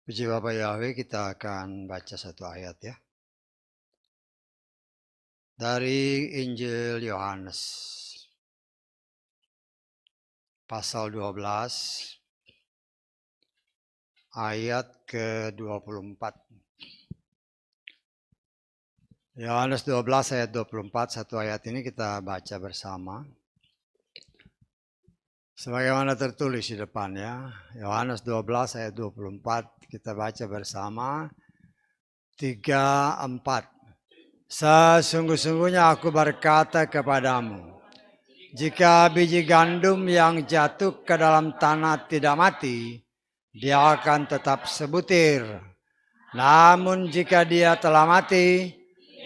Puji Bapa Yahweh, kita akan baca satu ayat ya. Dari Injil Yohanes, pasal 12, ayat ke-24. Yohanes 12 ayat 24, satu ayat ini kita baca bersama. Sebagaimana tertulis di depannya, Yohanes 12 ayat 24, kita baca bersama. 3, 4. Sesungguhnya aku berkata kepadamu, jika biji gandum yang jatuh ke dalam tanah tidak mati, dia akan tetap sebutir. Namun jika dia telah mati,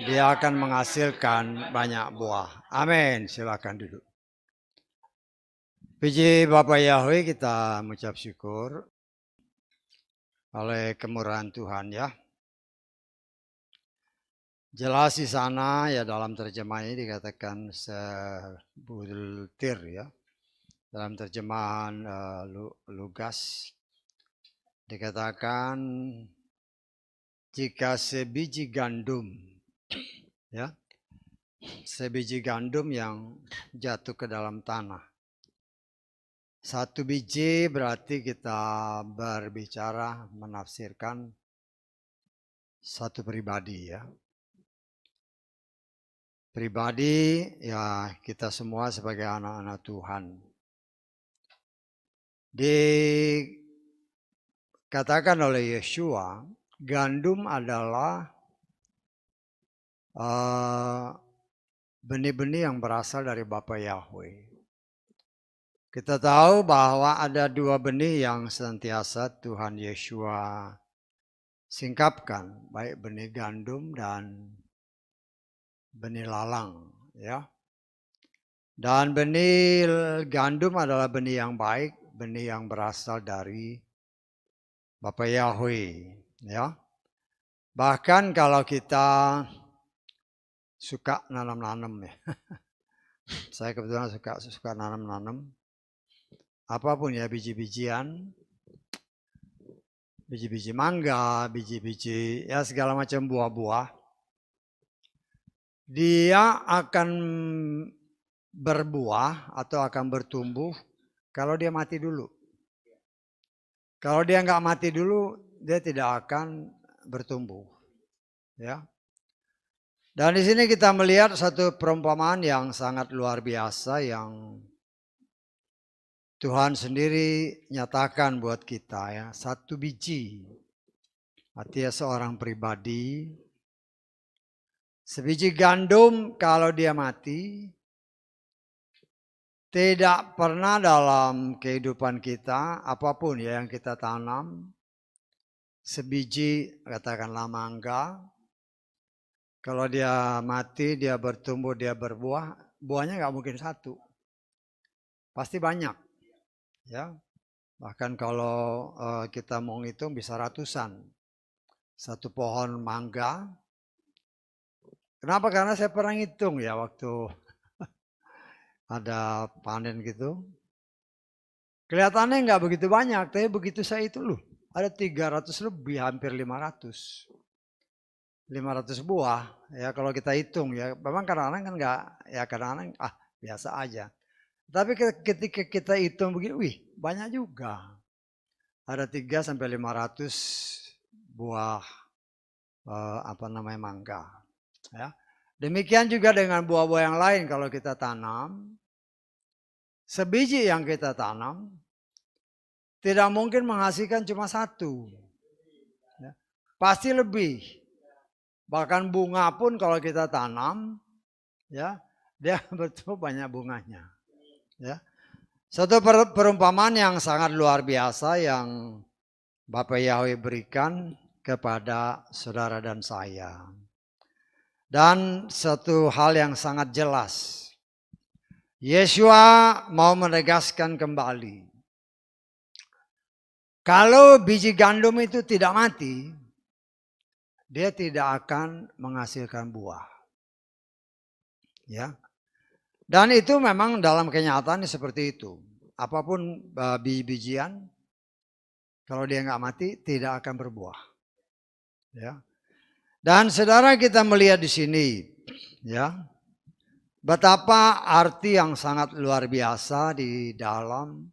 dia akan menghasilkan banyak buah. Amin. Silakan duduk. Puji Bapa Yahweh, kita mengucap syukur oleh kemurahan Tuhan ya. Jelas di sana ya, dalam terjemahan ini dikatakan sebutir ya. Dalam terjemahan Lukas dikatakan jika sebiji gandum ya, sebiji gandum yang jatuh ke dalam tanah. Satu biji berarti kita berbicara menafsirkan satu pribadi ya. Pribadi ya, kita semua sebagai anak-anak Tuhan. Dikatakan oleh Yeshua, gandum adalah benih-benih yang berasal dari Bapa Yahweh. Kita tahu bahwa ada dua benih yang senantiasa Tuhan Yeshua singkapkan, baik benih gandum dan benih lalang, ya. Dan benih gandum adalah benih yang baik, benih yang berasal dari Bapa Yahweh, ya. Bahkan kalau kita suka nanam-nanam ya, saya kebetulan suka nanam-nanam. Apapun ya, biji-bijian, biji-biji mangga, biji-biji ya segala macam buah-buah. Dia akan berbuah atau akan bertumbuh kalau dia mati dulu. Kalau dia nggak mati dulu, dia tidak akan bertumbuh. Ya. Dan di sini kita melihat satu perumpamaan yang sangat luar biasa yang Tuhan sendiri nyatakan buat kita ya, satu biji. Artinya seorang pribadi, sebiji gandum kalau dia mati, tidak pernah dalam kehidupan kita, apapun ya yang kita tanam, sebiji katakanlah mangga, kalau dia mati, dia bertumbuh, dia berbuah, buahnya nggak mungkin satu, pasti banyak. Ya, bahkan kalau kita mau ngitung bisa ratusan. Satu pohon mangga. Kenapa? Karena saya pernah ngitung ya waktu ada panen gitu. Kelihatannya nggak begitu banyak, tapi begitu saya itu loh, ada 300 lebih, hampir 500. 500 buah ya kalau kita hitung ya. Memang kadang-kadang kan nggak, ya kadang-kadang biasa aja. Tapi ketika kita hitung begini, wih banyak juga. Ada 3 sampai 500 buah mangga. Ya. Demikian juga dengan buah-buah yang lain kalau kita tanam. Sebiji yang kita tanam tidak mungkin menghasilkan cuma satu. Ya. Pasti lebih. Bahkan bunga pun kalau kita tanam, ya dia betul banyak bunganya. Ya. Satu perumpamaan yang sangat luar biasa yang Bapak Yahweh berikan kepada saudara dan saya. Dan satu hal yang sangat jelas, Yeshua mau menegaskan kembali, kalau biji gandum itu tidak mati, dia tidak akan menghasilkan buah. Ya. Dan itu memang dalam kenyataan seperti itu. apapun biji-bijian, kalau dia nggak mati tidak akan berbuah. Ya. Dan saudara kita melihat di sini, ya, betapa arti yang sangat luar biasa di dalam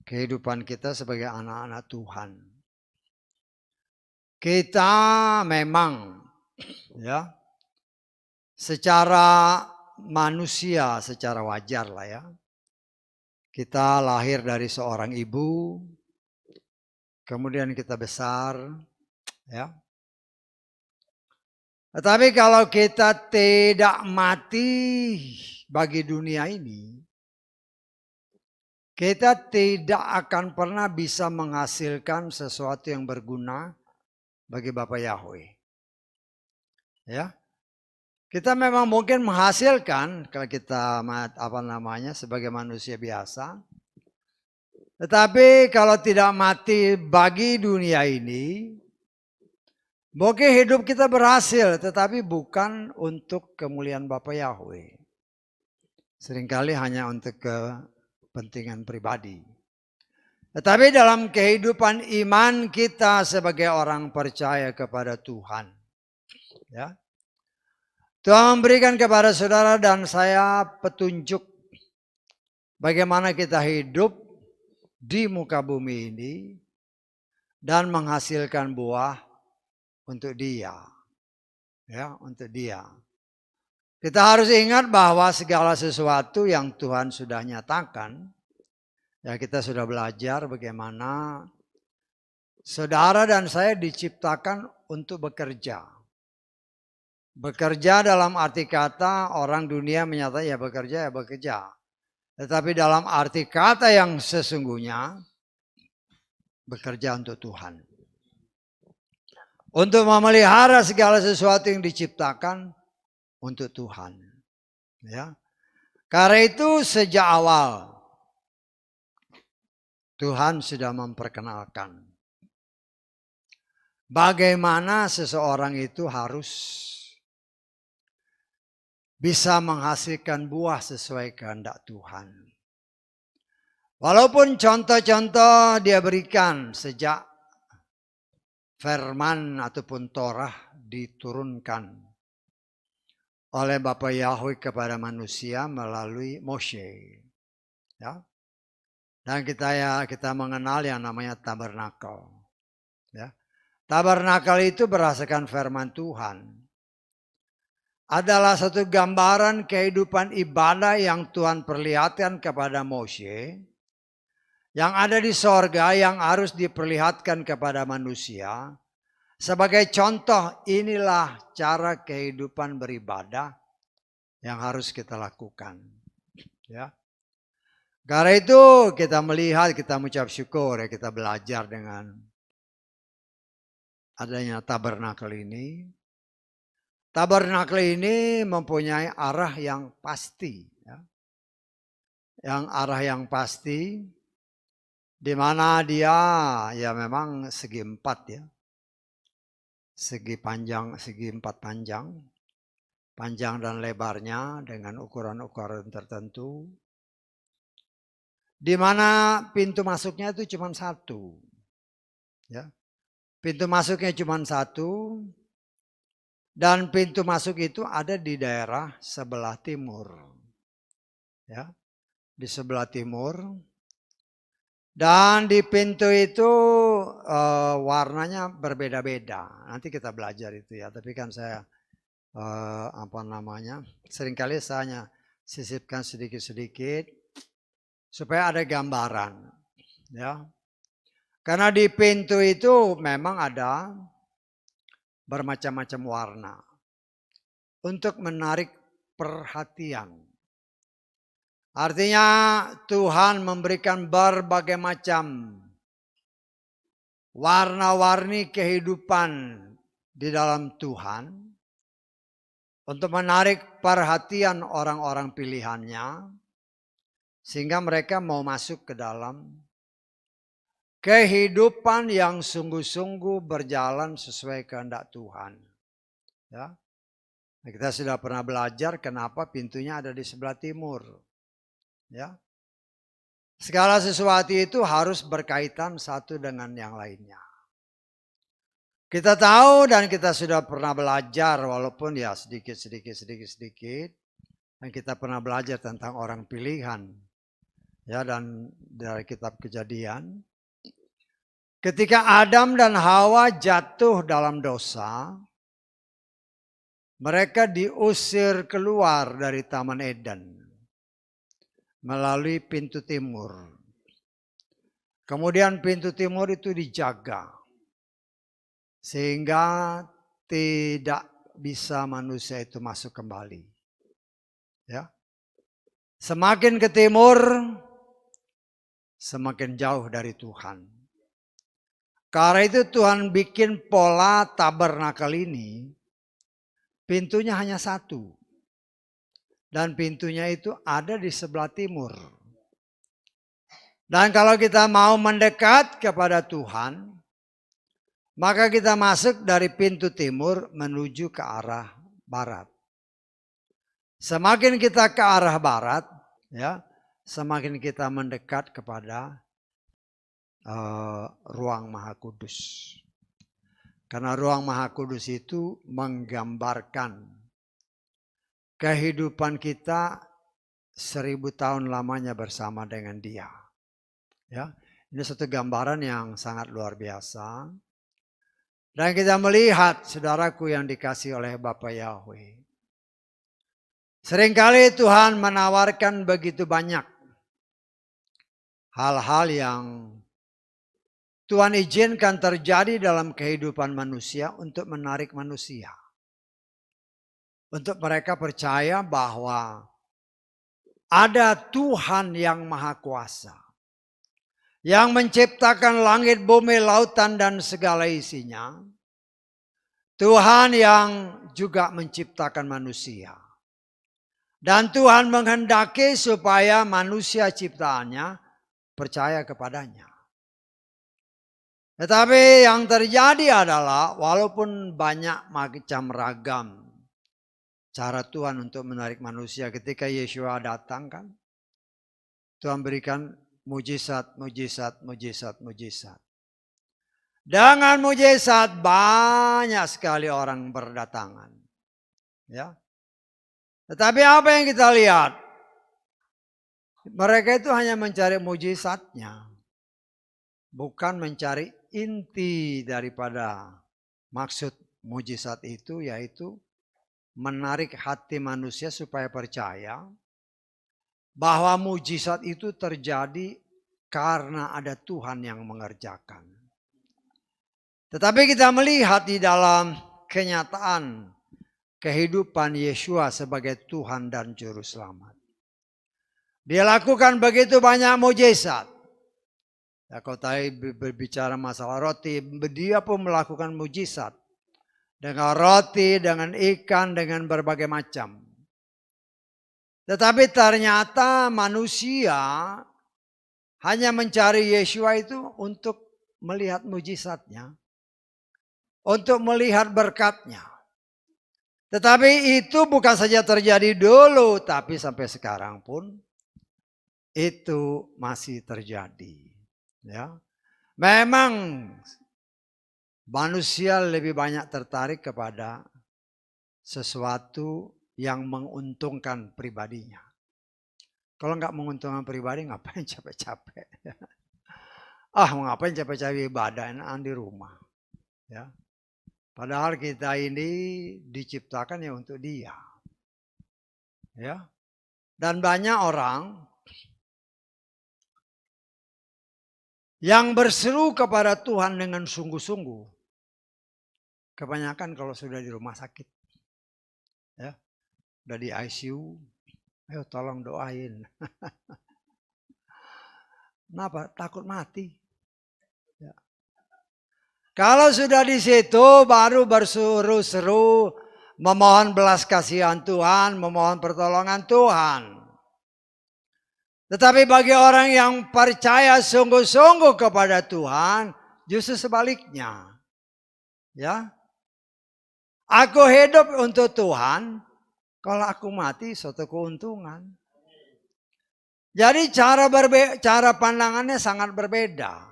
kehidupan kita sebagai anak-anak Tuhan. Kita memang, ya, secara manusia, secara wajar lah ya, kita lahir dari seorang ibu, kemudian kita besar, ya. Tetapi kalau kita tidak mati bagi dunia ini, kita tidak akan pernah bisa menghasilkan sesuatu yang berguna bagi Bapa Yahweh. Ya. Kita memang mungkin menghasilkan kalau kita sebagai manusia biasa. Tetapi kalau tidak mati bagi dunia ini, mungkin hidup kita berhasil, tetapi bukan untuk kemuliaan Bapa Yahweh. Seringkali hanya untuk kepentingan pribadi. Tetapi dalam kehidupan iman kita sebagai orang percaya kepada Tuhan, ya, Tuhan memberikan kepada saudara dan saya petunjuk bagaimana kita hidup di muka bumi ini dan menghasilkan buah untuk Dia. Ya, untuk Dia. Kita harus ingat bahwa segala sesuatu yang Tuhan sudah nyatakan, ya kita sudah belajar bagaimana saudara dan saya diciptakan untuk bekerja. Bekerja dalam arti kata orang dunia menyatakan ya bekerja. Tetapi dalam arti kata yang sesungguhnya bekerja untuk Tuhan. Untuk memelihara segala sesuatu yang diciptakan untuk Tuhan. Ya. Karena itu sejak awal Tuhan sudah memperkenalkan bagaimana seseorang itu harus bisa menghasilkan buah sesuai kehendak Tuhan. Walaupun contoh-contoh dia berikan sejak firman ataupun Torah diturunkan oleh Bapa Yahweh kepada manusia melalui Moshe. Ya. Dan kita mengenal yang namanya tabernakel. Ya. Tabernakel itu berdasarkan firman Tuhan. Adalah satu gambaran kehidupan ibadah yang Tuhan perlihatkan kepada Moshe, yang ada di sorga yang harus diperlihatkan kepada manusia. Sebagai contoh inilah cara kehidupan beribadah yang harus kita lakukan. Ya. Karena itu kita melihat, kita mengucap syukur ya, kita belajar dengan adanya tabernakel ini. Tabernakel ini mempunyai arah yang pasti. Ya. Yang arah yang pasti, di mana dia ya memang segi empat ya. Segi empat panjang. Panjang dan lebarnya dengan ukuran-ukuran tertentu. Di mana pintu masuknya itu cuma satu. Ya. Pintu masuknya cuma satu. Dan pintu masuk itu ada di daerah sebelah timur. Ya, di sebelah timur. Dan di pintu itu warnanya berbeda-beda. Nanti kita belajar itu ya. Tapi kan saya seringkali saya hanya sisipkan sedikit-sedikit supaya ada gambaran. Ya, karena di pintu itu memang ada bermacam-macam warna untuk menarik perhatian. Artinya Tuhan memberikan berbagai macam warna-warni kehidupan di dalam Tuhan untuk menarik perhatian orang-orang pilihannya sehingga mereka mau masuk ke dalam kehidupan yang sungguh-sungguh berjalan sesuai kehendak Tuhan. Ya. Kita sudah pernah belajar kenapa pintunya ada di sebelah timur. Ya. Segala sesuatu itu harus berkaitan satu dengan yang lainnya. Kita tahu dan kita sudah pernah belajar walaupun ya sedikit. Dan kita pernah belajar tentang orang pilihan. Ya, dan dari kitab Kejadian. Ketika Adam dan Hawa jatuh dalam dosa, mereka diusir keluar dari Taman Eden melalui pintu timur. Kemudian pintu timur itu dijaga sehingga tidak bisa manusia itu masuk kembali. Ya. Semakin ke timur, semakin jauh dari Tuhan. Karena itu Tuhan bikin pola tabernakel ini, pintunya hanya satu. Dan pintunya itu ada di sebelah timur. Dan kalau kita mau mendekat kepada Tuhan, maka kita masuk dari pintu timur menuju ke arah barat. Semakin kita ke arah barat, ya, semakin kita mendekat kepada ruang Maha Kudus. Karena ruang Maha Kudus itu menggambarkan kehidupan kita 1000 tahun lamanya bersama dengan Dia. Ya, ini satu gambaran yang sangat luar biasa. Dan kita melihat, saudaraku yang dikasih oleh Bapa Yahweh, seringkali Tuhan menawarkan begitu banyak hal-hal yang Tuhan izinkan terjadi dalam kehidupan manusia untuk menarik manusia. Untuk mereka percaya bahwa ada Tuhan yang Maha Kuasa. Yang menciptakan langit, bumi, lautan dan segala isinya. Tuhan yang juga menciptakan manusia. Dan Tuhan menghendaki supaya manusia ciptaannya percaya kepadanya. Tetapi yang terjadi adalah walaupun banyak macam ragam cara Tuhan untuk menarik manusia, ketika Yeshua datang kan, Tuhan berikan mujizat. Dengan mujizat banyak sekali orang berdatangan. Ya. Tetapi apa yang kita lihat? Mereka itu hanya mencari mujizatnya. Bukan mencari inti daripada maksud mujizat itu, yaitu menarik hati manusia supaya percaya bahwa mujizat itu terjadi karena ada Tuhan yang mengerjakan. Tetapi kita melihat di dalam kenyataan kehidupan Yeshua sebagai Tuhan dan Juru Selamat. Dia lakukan begitu banyak mujizat. Ya, kalau tadi berbicara masalah roti, dia pun melakukan mujizat. Dengan roti, dengan ikan, dengan berbagai macam. Tetapi ternyata manusia hanya mencari Yeshua itu untuk melihat mujizatnya. Untuk melihat berkatnya. Tetapi itu bukan saja terjadi dulu, tapi sampai sekarang pun itu masih terjadi. Ya, memang manusia lebih banyak tertarik kepada sesuatu yang menguntungkan pribadinya. Kalau nggak menguntungkan pribadi, ngapain capek-capek? Ngapain capek-capek ibadah di rumah? Ya, padahal kita ini diciptakan ya untuk Dia. Ya, dan banyak orang yang berseru kepada Tuhan dengan sungguh-sungguh. Kebanyakan kalau sudah di rumah sakit. Ya, udah di ICU. Ayo tolong doain. Kenapa? Takut mati. Ya. Kalau sudah di situ baru berseru-seru memohon belas kasihan Tuhan, memohon pertolongan Tuhan. Tetapi bagi orang yang percaya sungguh-sungguh kepada Tuhan, justru sebaliknya. Ya. Aku hidup untuk Tuhan, kalau aku mati suatu keuntungan. Jadi cara pandangannya sangat berbeda.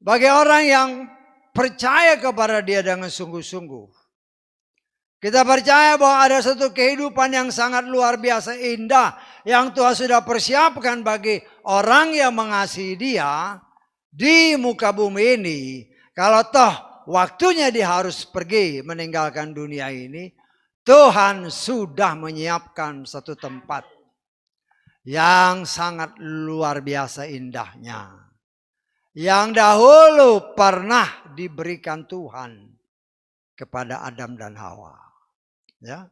Bagi orang yang percaya kepada dia dengan sungguh-sungguh, kita percaya bahwa ada satu kehidupan yang sangat luar biasa indah yang Tuhan sudah persiapkan bagi orang yang mengasihi dia di muka bumi ini. Kalau toh waktunya dia harus pergi meninggalkan dunia ini, Tuhan sudah menyiapkan satu tempat yang sangat luar biasa indahnya, yang dahulu pernah diberikan Tuhan kepada Adam dan Hawa. Ya,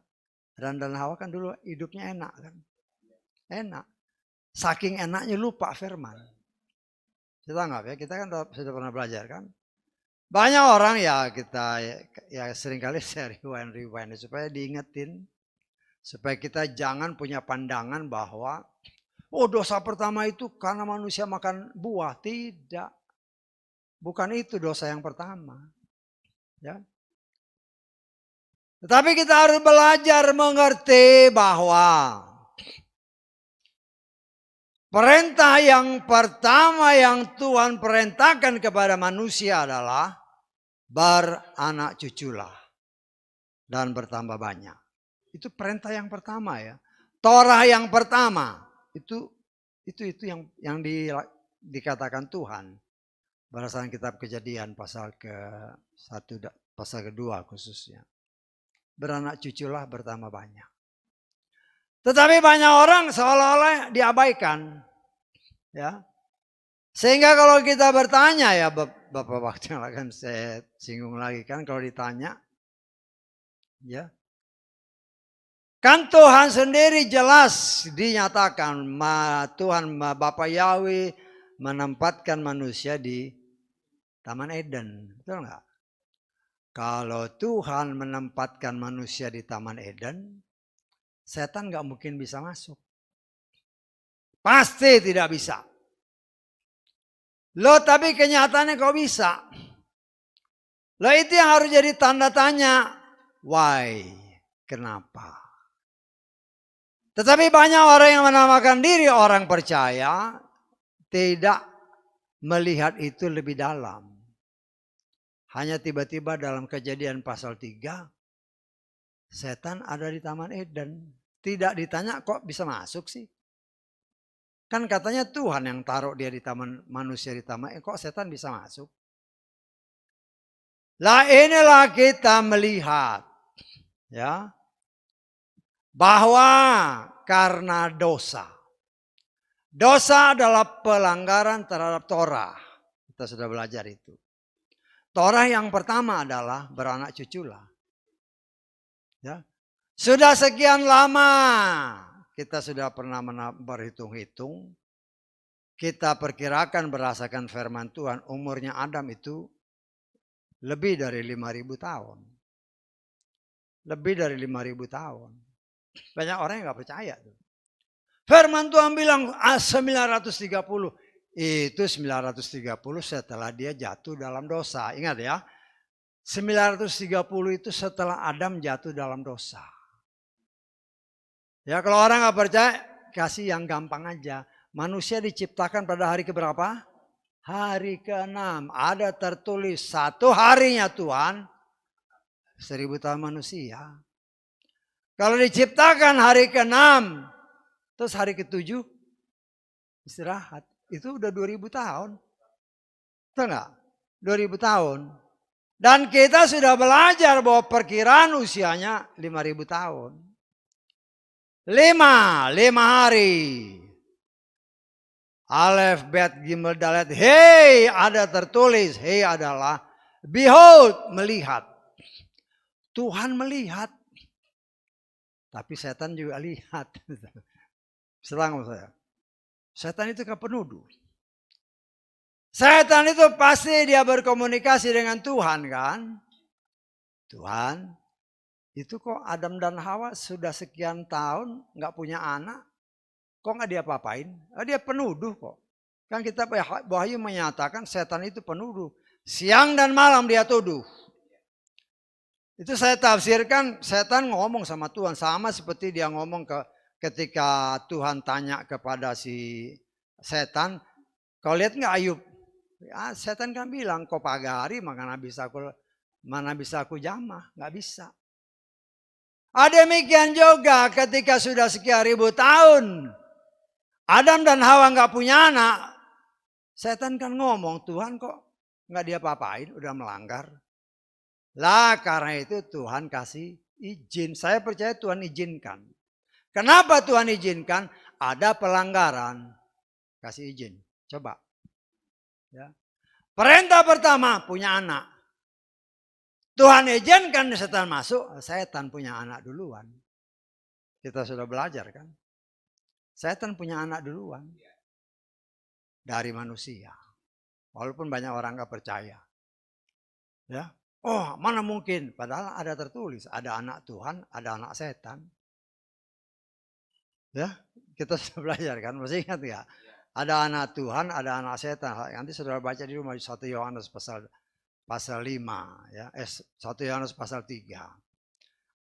Adam dan Hawa kan dulu hidupnya enak kan, enak. Saking enaknya lupa firman. Kita anggap ya, kita kan sudah pernah belajar kan. Banyak orang ya kita ya seringkali saya rewind supaya diingetin, supaya kita jangan punya pandangan bahwa oh dosa pertama itu karena manusia makan buah. Tidak, bukan itu dosa yang pertama. Ya. Tetapi kita harus belajar mengerti bahwa perintah yang pertama yang Tuhan perintahkan kepada manusia adalah beranak cuculah dan bertambah banyak. Itu perintah yang pertama ya. Torah yang pertama itu yang dikatakan Tuhan berdasarkan kitab Kejadian pasal ke-1 pasal ke-2 khususnya. Beranak cuculah bertambah banyak. Tetapi banyak orang seolah-olah diabaikan. Ya. Sehingga kalau kita bertanya ya Bapak waktu yang akan saya singgung lagi kan kalau ditanya. Ya. Kan Tuhan sendiri jelas dinyatakan Tuhan Bapak Yahweh menempatkan manusia di Taman Eden. Betul enggak? Kalau Tuhan menempatkan manusia di Taman Eden, setan nggak mungkin bisa masuk. Pasti tidak bisa. Loh tapi kenyataannya kok bisa? Loh itu yang harus jadi tanda tanya. Why? Kenapa? Tetapi banyak orang yang menamakan diri orang percaya tidak melihat itu lebih dalam. Hanya tiba-tiba dalam Kejadian pasal 3, setan ada di Taman Eden. Tidak ditanya kok bisa masuk sih. Kan katanya Tuhan yang taruh dia di taman manusia di taman, kok setan bisa masuk? Lah inilah kita melihat ya bahwa karena dosa. Dosa adalah pelanggaran terhadap Torah. Kita sudah belajar itu. Torah yang pertama adalah beranak cuculah. Ya. Sudah sekian lama kita sudah pernah berhitung-hitung. Kita perkirakan berdasarkan firman Tuhan umurnya Adam itu lebih dari 5.000 tahun. Lebih dari 5.000 tahun. Banyak orang yang gak percaya. Firman Tuhan bilang 930. Itu 930 setelah dia jatuh dalam dosa. Ingat ya. 930 itu setelah Adam jatuh dalam dosa. Ya kalau orang gak percaya, kasih yang gampang aja. Manusia diciptakan pada hari keberapa? Hari ke-6. Ada tertulis satu harinya Tuhan 1.000 tahun manusia. Kalau diciptakan hari ke-6, terus hari ke-7 istirahat. Itu udah 2.000 tahun. Betul enggak? 2.000 tahun. Dan kita sudah belajar bahwa perkiraan usianya 5.000 tahun. 5 hari. Alef, Bet, Gimel, Dalet. Hei ada tertulis. Hei adalah behold melihat. Tuhan melihat. Tapi setan juga lihat. Serang saya. Setan itu kan penuduh. Setan itu pasti dia berkomunikasi dengan Tuhan kan. Tuhan, itu kok Adam dan Hawa sudah sekian tahun gak punya anak. Kok gak dia apa-apain? Dia penuduh kok. Kan kita Wahyu menyatakan setan itu penuduh. Siang dan malam dia tuduh. Itu saya tafsirkan setan ngomong sama Tuhan. Sama seperti dia ngomong ke ketika Tuhan tanya kepada si setan, kau lihat nggak Ayub? Ya, setan kan bilang, kau pagari mana bisa aku jamah, nggak bisa. Demikian juga ketika sudah sekian ribu tahun Adam dan Hawa nggak punya anak, setan kan ngomong, Tuhan kok nggak diapa-apain, udah melanggar. Lah karena itu Tuhan kasih izin. Saya percaya Tuhan izinkan. Kenapa Tuhan izinkan? Ada pelanggaran, kasih izin. Coba. Ya. Perintah pertama punya anak. Tuhan izinkan setan masuk, setan punya anak duluan. Kita sudah belajar kan. Setan punya anak duluan. Dari manusia. Walaupun banyak orang gak percaya. Ya. Oh mana mungkin. Padahal ada tertulis. Ada anak Tuhan, ada anak setan. Ya. Kita sudah belajar kan. Masih ingat gak? Ada anak Tuhan, ada anak setan. Nanti saudara baca di rumah 1 Yohanes pasal 5 ya, 1 Yohanes pasal 3.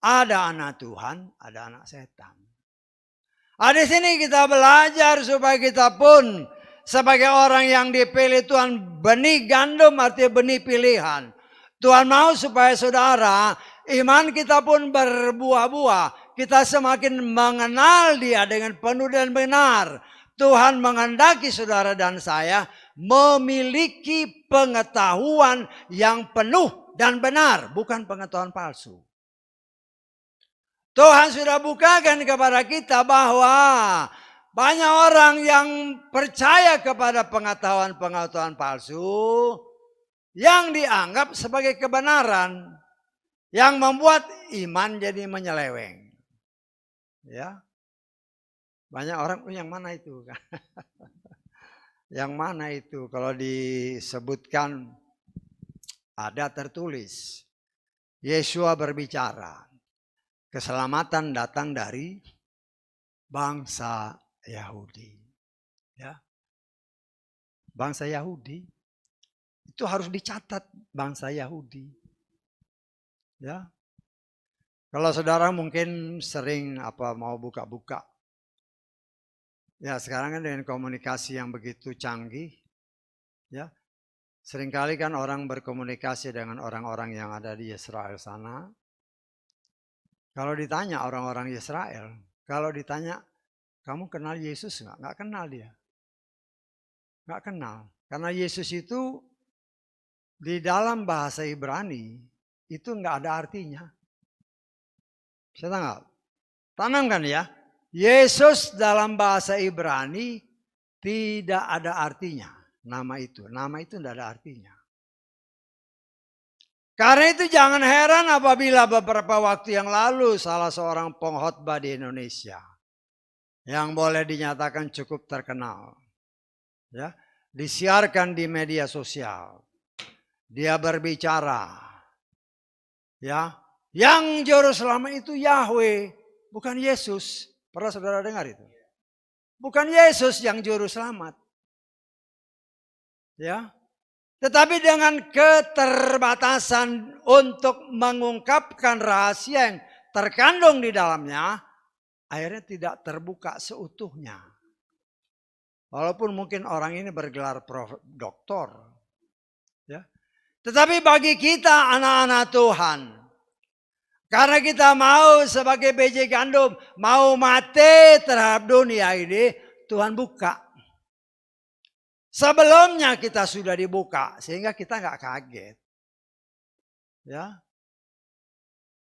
Ada anak Tuhan, ada anak setan. Di sini kita belajar supaya kita pun sebagai orang yang dipilih Tuhan, benih gandum artinya benih pilihan. Tuhan mau supaya saudara, iman kita pun berbuah-buah. Kita semakin mengenal Dia dengan penuh dan benar. Tuhan menghendaki saudara dan saya memiliki pengetahuan yang penuh dan benar, bukan pengetahuan palsu. Tuhan sudah bukakan kepada kita bahwa banyak orang yang percaya kepada pengetahuan-pengetahuan palsu yang dianggap sebagai kebenaran, yang membuat iman jadi menyeleweng. Ya. Banyak orang, yang mana itu? Yang mana itu? Kalau disebutkan ada tertulis. Yesua berbicara. Keselamatan datang dari bangsa Yahudi. Ya. Bangsa Yahudi. Itu harus dicatat bangsa Yahudi. Ya. Kalau saudara mungkin sering mau buka-buka. Ya sekarang kan dengan komunikasi yang begitu canggih. Ya. Seringkali kan orang berkomunikasi dengan orang-orang yang ada di Israel sana. Kalau ditanya orang-orang Israel, kalau ditanya, kamu kenal Yesus nggak? Nggak kenal dia. Nggak kenal. Karena Yesus itu di dalam bahasa Ibrani itu nggak ada artinya. Bisa tanggal? Tanamkan ya. Yesus dalam bahasa Ibrani tidak ada artinya. Nama itu tidak ada artinya. Karena itu jangan heran apabila beberapa waktu yang lalu salah seorang pengkhotbah di Indonesia yang boleh dinyatakan cukup terkenal, ya, disiarkan di media sosial. Dia berbicara, ya, yang juru selamat itu Yahweh, bukan Yesus. Pernah saudara dengar itu? Bukan Yesus yang juru selamat. Ya. Tetapi dengan keterbatasan untuk mengungkapkan rahasia yang terkandung di dalamnya, akhirnya tidak terbuka seutuhnya. Walaupun mungkin orang ini bergelar doktor. Ya. Tetapi bagi kita anak-anak Tuhan, karena kita mau sebagai biji gandum, mau mati terhadap dunia ini, Tuhan buka. Sebelumnya kita sudah dibuka, sehingga kita nggak kaget. Ya.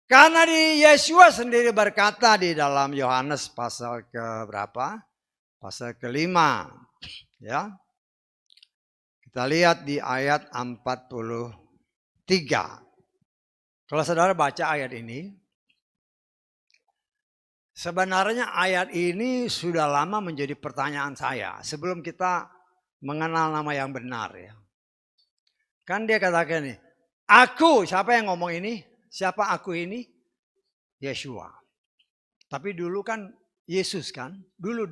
Karena di Yesua sendiri berkata di dalam Yohanes pasal ke berapa? Pasal ke-5. Ya. Kita lihat di ayat 43. Kalau saudara baca ayat ini, sebenarnya ayat ini sudah lama menjadi pertanyaan saya. Sebelum kita mengenal nama yang benar ya. Kan dia katakan nih, aku, siapa yang ngomong ini? Siapa aku ini? Yesua. Tapi dulu kan Yesus kan? Dulu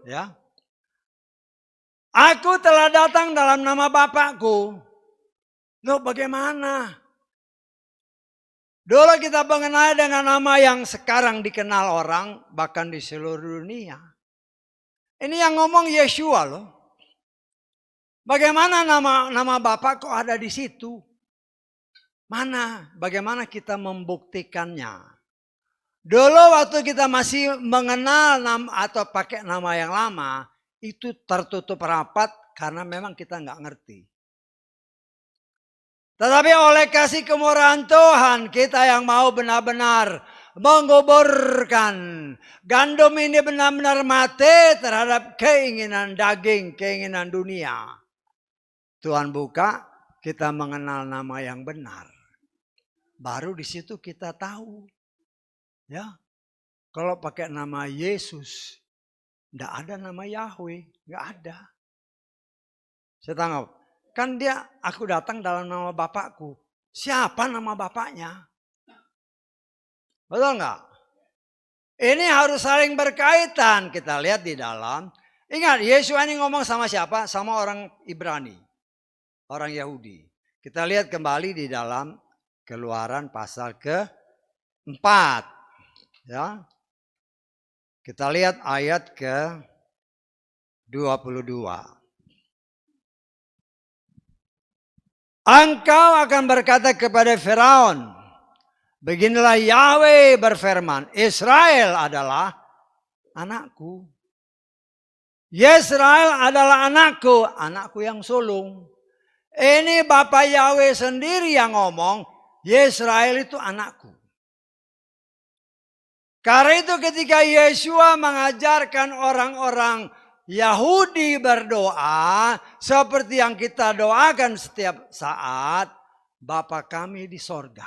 ya. Aku telah datang dalam nama Bapakku. Loh bagaimana? Dulu kita mengenal dengan nama yang sekarang dikenal orang bahkan di seluruh dunia. Ini yang ngomong Yeshua loh. Bagaimana nama Bapak kok ada di situ? Mana? Bagaimana kita membuktikannya? Dulu waktu kita masih mengenal atau pakai nama yang lama, itu tertutup rapat karena memang kita nggak ngerti. Tetapi oleh kasih kemurahan Tuhan, kita yang mau benar-benar menguburkan gandum ini benar-benar mati terhadap keinginan daging, keinginan dunia. Tuhan buka, kita mengenal nama yang benar. Baru di situ kita tahu. Ya, kalau pakai nama Yesus, tidak ada nama Yahweh, nggak ada. Saya tangkap. Kan aku datang dalam nama Bapakku. Siapa nama Bapaknya? Betul nggak? Ini harus saling berkaitan. Kita lihat di dalam. Ingat, Yesus ini ngomong sama siapa? Sama orang Ibrani. Orang Yahudi. Kita lihat kembali di dalam Keluaran pasal ke-4. Ya. Kita lihat ayat ke-22. Engkau akan berkata kepada Firaun, beginilah Yahweh berfirman, Israel adalah anakku. Israel adalah anakku, anakku yang sulung. Ini Bapak Yahweh sendiri yang ngomong, Israel itu anakku. Karena itu ketika Yeshua mengajarkan orang-orang Yahudi berdoa seperti yang kita doakan setiap saat, Bapa kami di sorga.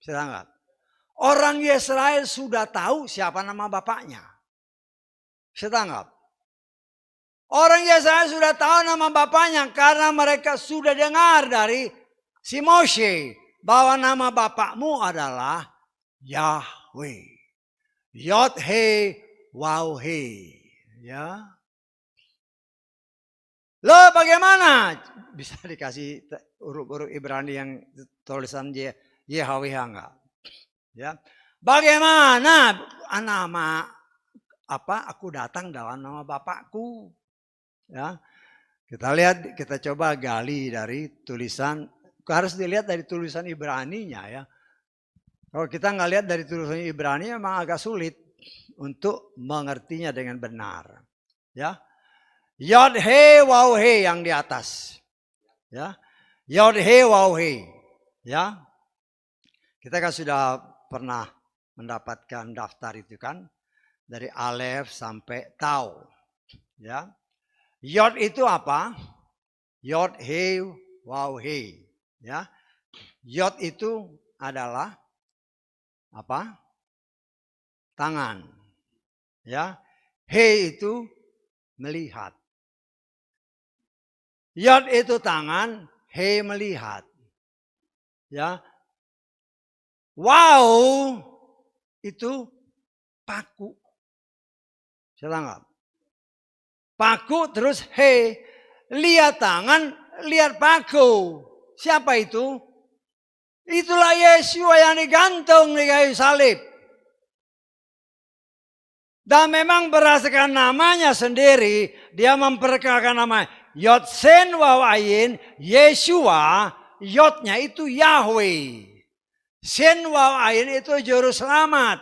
Sedangkan orang Israel sudah tahu siapa nama bapaknya. Sedangkan orang Israel sudah tahu nama bapaknya karena mereka sudah dengar dari si Moshe bahwa nama bapakmu adalah Yahweh. Yod-He, Waw-He. Ya. Loh bagaimana? Bisa dikasih huruf-huruf Ibrani yang tulisan YHWH enggak? Ya. Bagaimana nama aku datang dalam nama Bapakku? Ya. Kita lihat, kita coba gali dari tulisan, harus dilihat dari tulisan Ibraninya ya. Kalau kita nggak lihat dari tulisan Ibrani memang agak sulit untuk mengertinya dengan benar. Ya. Yod-He, Waw-He yang di atas. Ya. Yod-He, Waw-He. Ya. Kita kan sudah pernah mendapatkan daftar itu kan. Dari Alef sampai Tau. Ya. Yod itu apa? Yod-He, Waw-He. Ya. Yod itu adalah apa? Tangan. Ya. He itu melihat. Yod itu tangan, He melihat. Ya. Wow itu paku. Saya tangkap. Paku terus He. Lihat tangan, lihat paku. Siapa itu? Itulah Yeshua yang digantung di kayu salib. Dan memang berdasarkan namanya sendiri, dia memperkenalkan namanya. Yod-Sen Waw-Ayin, Yeshua, Yodnya itu Yahweh. Sen Waw-Ayin itu juru selamat.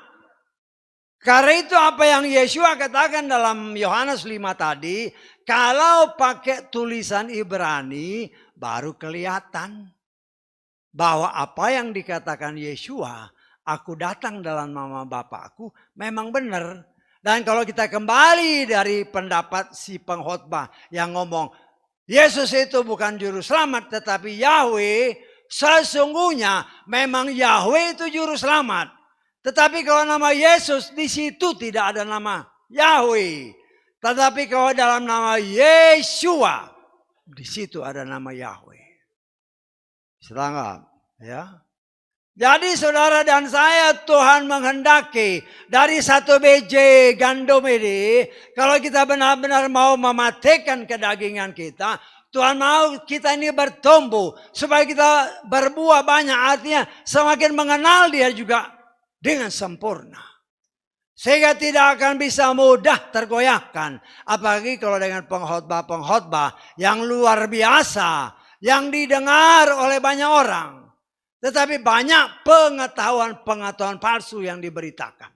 Karena itu apa yang Yeshua katakan dalam Yohanes 5 tadi, kalau pakai tulisan Ibrani baru kelihatan bahwa apa yang dikatakan Yeshua, aku datang dalam nama Bapakku, memang benar. Dan kalau kita kembali dari pendapat si pengkhotbah yang ngomong, Yesus itu bukan juru selamat tetapi Yahweh, sesungguhnya memang Yahweh itu juru selamat. Tetapi kalau nama Yesus di situ tidak ada nama Yahweh. Tetapi kalau dalam nama Yeshua, di situ ada nama Yahweh. Sedangkan, ya. Jadi saudara dan saya Tuhan menghendaki dari satu biji gandum ini, kalau kita benar-benar mau mematikan kedagingan kita, Tuhan mau kita ini bertumbuh supaya kita berbuah banyak. Artinya semakin mengenal Dia juga dengan sempurna. Sehingga tidak akan bisa mudah tergoyahkan. Apalagi kalau dengan pengkhotbah-pengkhotbah yang luar biasa. Yang didengar oleh banyak orang. Tetapi banyak pengetahuan-pengetahuan palsu yang diberitakan.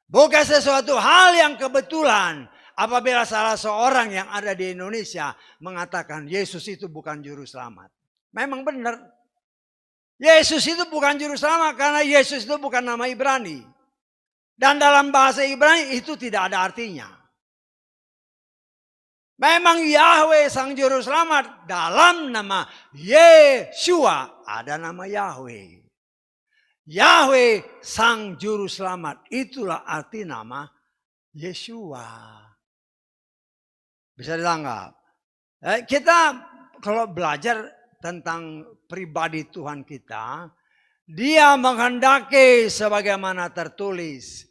Bukan sesuatu hal yang kebetulan. Apabila salah seorang yang ada di Indonesia mengatakan Yesus itu bukan juru selamat. Memang benar. Yesus itu bukan juru selamat karena Yesus itu bukan nama Ibrani. Dan dalam bahasa Ibrani itu tidak ada artinya. Memang Yahweh sang juru selamat dalam nama Yeshua ada nama Yahweh. Yahweh sang juru selamat itulah arti nama Yeshua. Bisa ditanggap. Kita kalau belajar tentang pribadi Tuhan kita, Dia menghendaki sebagaimana tertulis.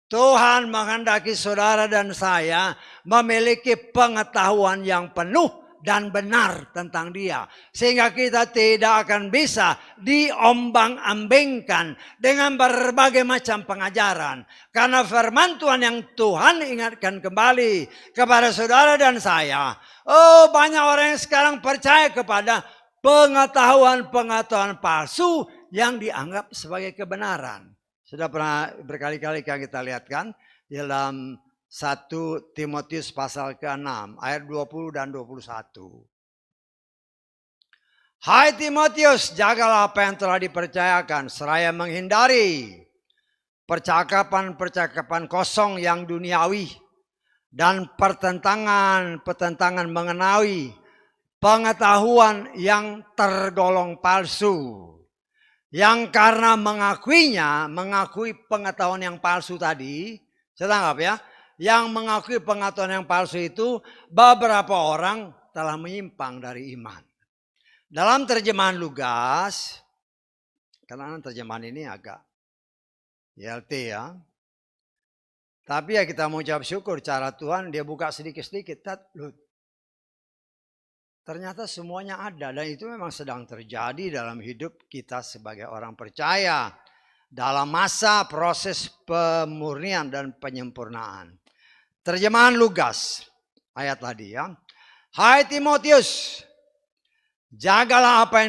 Tuhan menghendaki saudara dan saya memiliki pengetahuan yang penuh dan benar tentang Dia. Sehingga kita tidak akan bisa diombang-ambingkan dengan berbagai macam pengajaran. Karena firman Tuhan yang Tuhan ingatkan kembali kepada saudara dan saya. Oh, banyak orang yang sekarang percaya kepada pengetahuan-pengetahuan palsu yang dianggap sebagai kebenaran. Sudah pernah berkali-kali kita lihatkan dalam 1 Timotius pasal ke-6 ayat 20 dan 21. Hai Timotius, jagalah apa yang telah dipercayakan seraya menghindari percakapan-percakapan kosong yang duniawi dan pertentangan mengenai pengetahuan yang tergolong palsu. Yang karena mengakui pengetahuan yang palsu tadi, saya tangkap ya. Yang mengakui pengetahuan yang palsu itu beberapa orang telah menyimpang dari iman. Dalam terjemahan Lugas, karena terjemahan ini agak YLT ya. Tapi ya kita mau ucap syukur cara Tuhan dia buka sedikit-sedikit. Ternyata semuanya ada dan itu memang sedang terjadi dalam hidup kita sebagai orang percaya. Dalam masa proses pemurnian dan penyempurnaan. Terjemahan Lugas ayat tadi ya. Hai Timotius, jagalah apa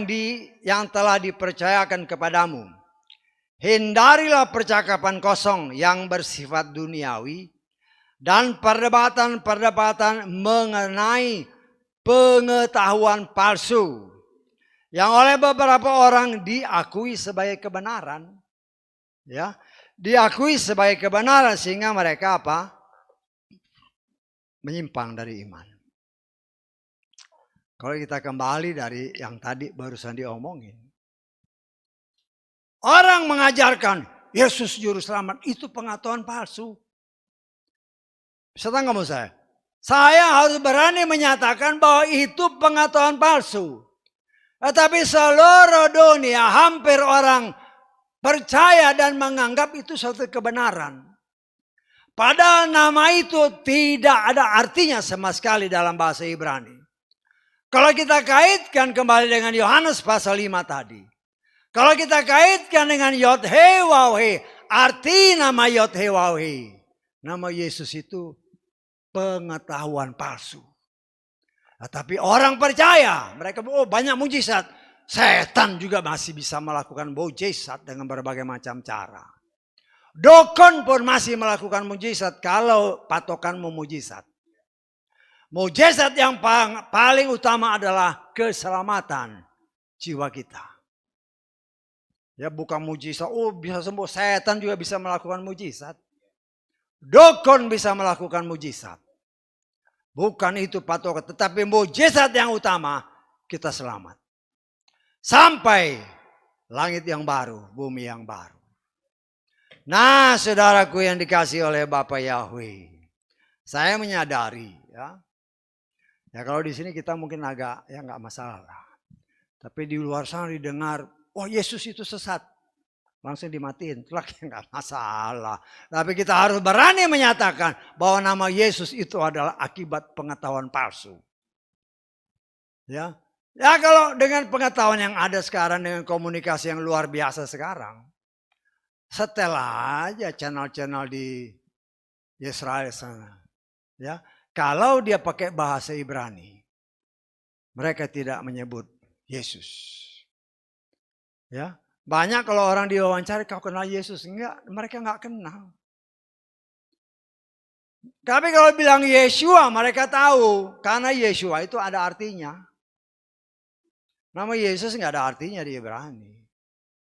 yang telah dipercayakan kepadamu. Hindarilah percakapan kosong yang bersifat duniawi dan perdebatan-perdebatan mengenai pengetahuan palsu yang oleh beberapa orang diakui sebagai kebenaran. Ya, diakui sebagai kebenaran sehingga mereka apa? Menyimpang dari iman. Kalau kita kembali dari yang tadi barusan diomongin. Orang mengajarkan Yesus juru selamat itu pengetahuan palsu. Bisa tangkap saya? Saya harus berani menyatakan bahwa itu pengetahuan palsu. Tetapi seluruh dunia hampir orang percaya dan menganggap itu suatu kebenaran. Padahal nama itu tidak ada artinya sama sekali dalam bahasa Ibrani. Kalau kita kaitkan kembali dengan Yohanes pasal 5 tadi. Kalau kita kaitkan dengan Yod-Heh-Waw-Heh. Arti nama Yod-Heh-Waw-Heh. Nama Yesus itu pengetahuan palsu. Nah, tapi orang percaya. Mereka banyak mujizat. Setan juga masih bisa melakukan mujizat dengan berbagai macam cara. Dukun pun masih melakukan mujizat kalau patokanmu mujizat. Mujizat yang paling utama adalah keselamatan jiwa kita. Ya bukan mujizat, bisa sembuh, setan juga bisa melakukan mujizat. Dukun bisa melakukan mujizat. Bukan itu patokan, tetapi mujizat yang utama kita selamat. Sampai langit yang baru, bumi yang baru. Nah, saudaraku yang dikasih oleh Bapak Yahweh, saya menyadari ya kalau di sini kita mungkin agak ya nggak masalah, tapi di luar sana didengar, oh Yesus itu sesat, langsung dimatiin, telak ya nggak masalah. Tapi kita harus berani menyatakan bahwa nama Yesus itu adalah akibat pengetahuan palsu. Ya. Ya kalau dengan pengetahuan yang ada sekarang dengan komunikasi yang luar biasa sekarang. Setel aja channel-channel di Israel sana. Ya. Kalau dia pakai bahasa Ibrani, mereka tidak menyebut Yesus. Ya. Banyak kalau orang diwawancara, kau kenal Yesus? Enggak, mereka enggak kenal. Tapi kalau bilang Yeshua, mereka tahu. Karena Yeshua itu ada artinya. Nama Yesus enggak ada artinya di Ibrani.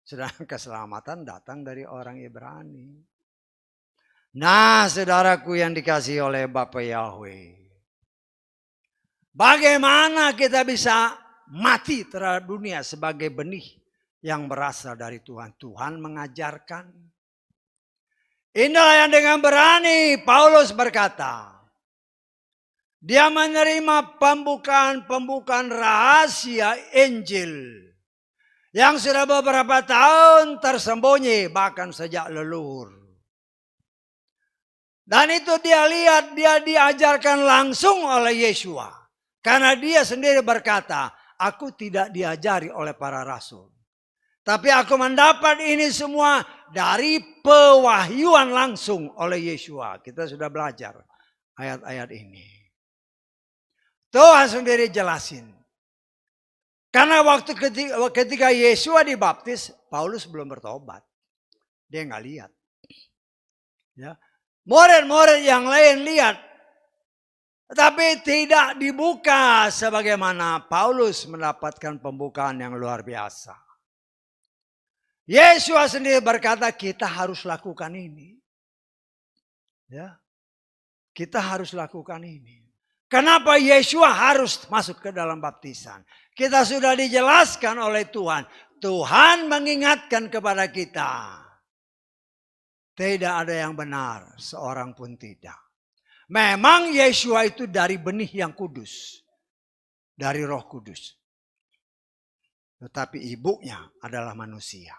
Sedangkan keselamatan datang dari orang Ibrani. Nah, saudaraku yang dikasihi oleh Bapa Yahweh. Bagaimana kita bisa mati terhadap dunia sebagai benih yang berasal dari Tuhan. Tuhan mengajarkan. Inilah yang dengan berani Paulus berkata. Dia menerima pembukaan rahasia Injil. Yang sudah beberapa tahun tersembunyi bahkan sejak leluhur. Dan itu dia lihat, dia diajarkan langsung oleh Yeshua. Karena dia sendiri berkata, aku tidak diajari oleh para rasul. Tapi aku mendapat ini semua dari pewahyuan langsung oleh Yeshua. Kita sudah belajar ayat-ayat ini. Tuhan sendiri jelasin. Karena waktu ketika Yeshua dibaptis, Paulus belum bertobat. Dia nggak lihat. Ya. Murid-murid yang lain lihat. Tapi tidak dibuka sebagaimana Paulus mendapatkan pembukaan yang luar biasa. Yeshua sendiri berkata kita harus lakukan ini. Ya. Kita harus lakukan ini. Kenapa Yeshua harus masuk ke dalam baptisan? Kita sudah dijelaskan oleh Tuhan. Tuhan mengingatkan kepada kita. Tidak ada yang benar, seorang pun tidak. Memang Yeshua itu dari benih yang kudus. Dari Roh Kudus. Tetapi ibunya adalah manusia.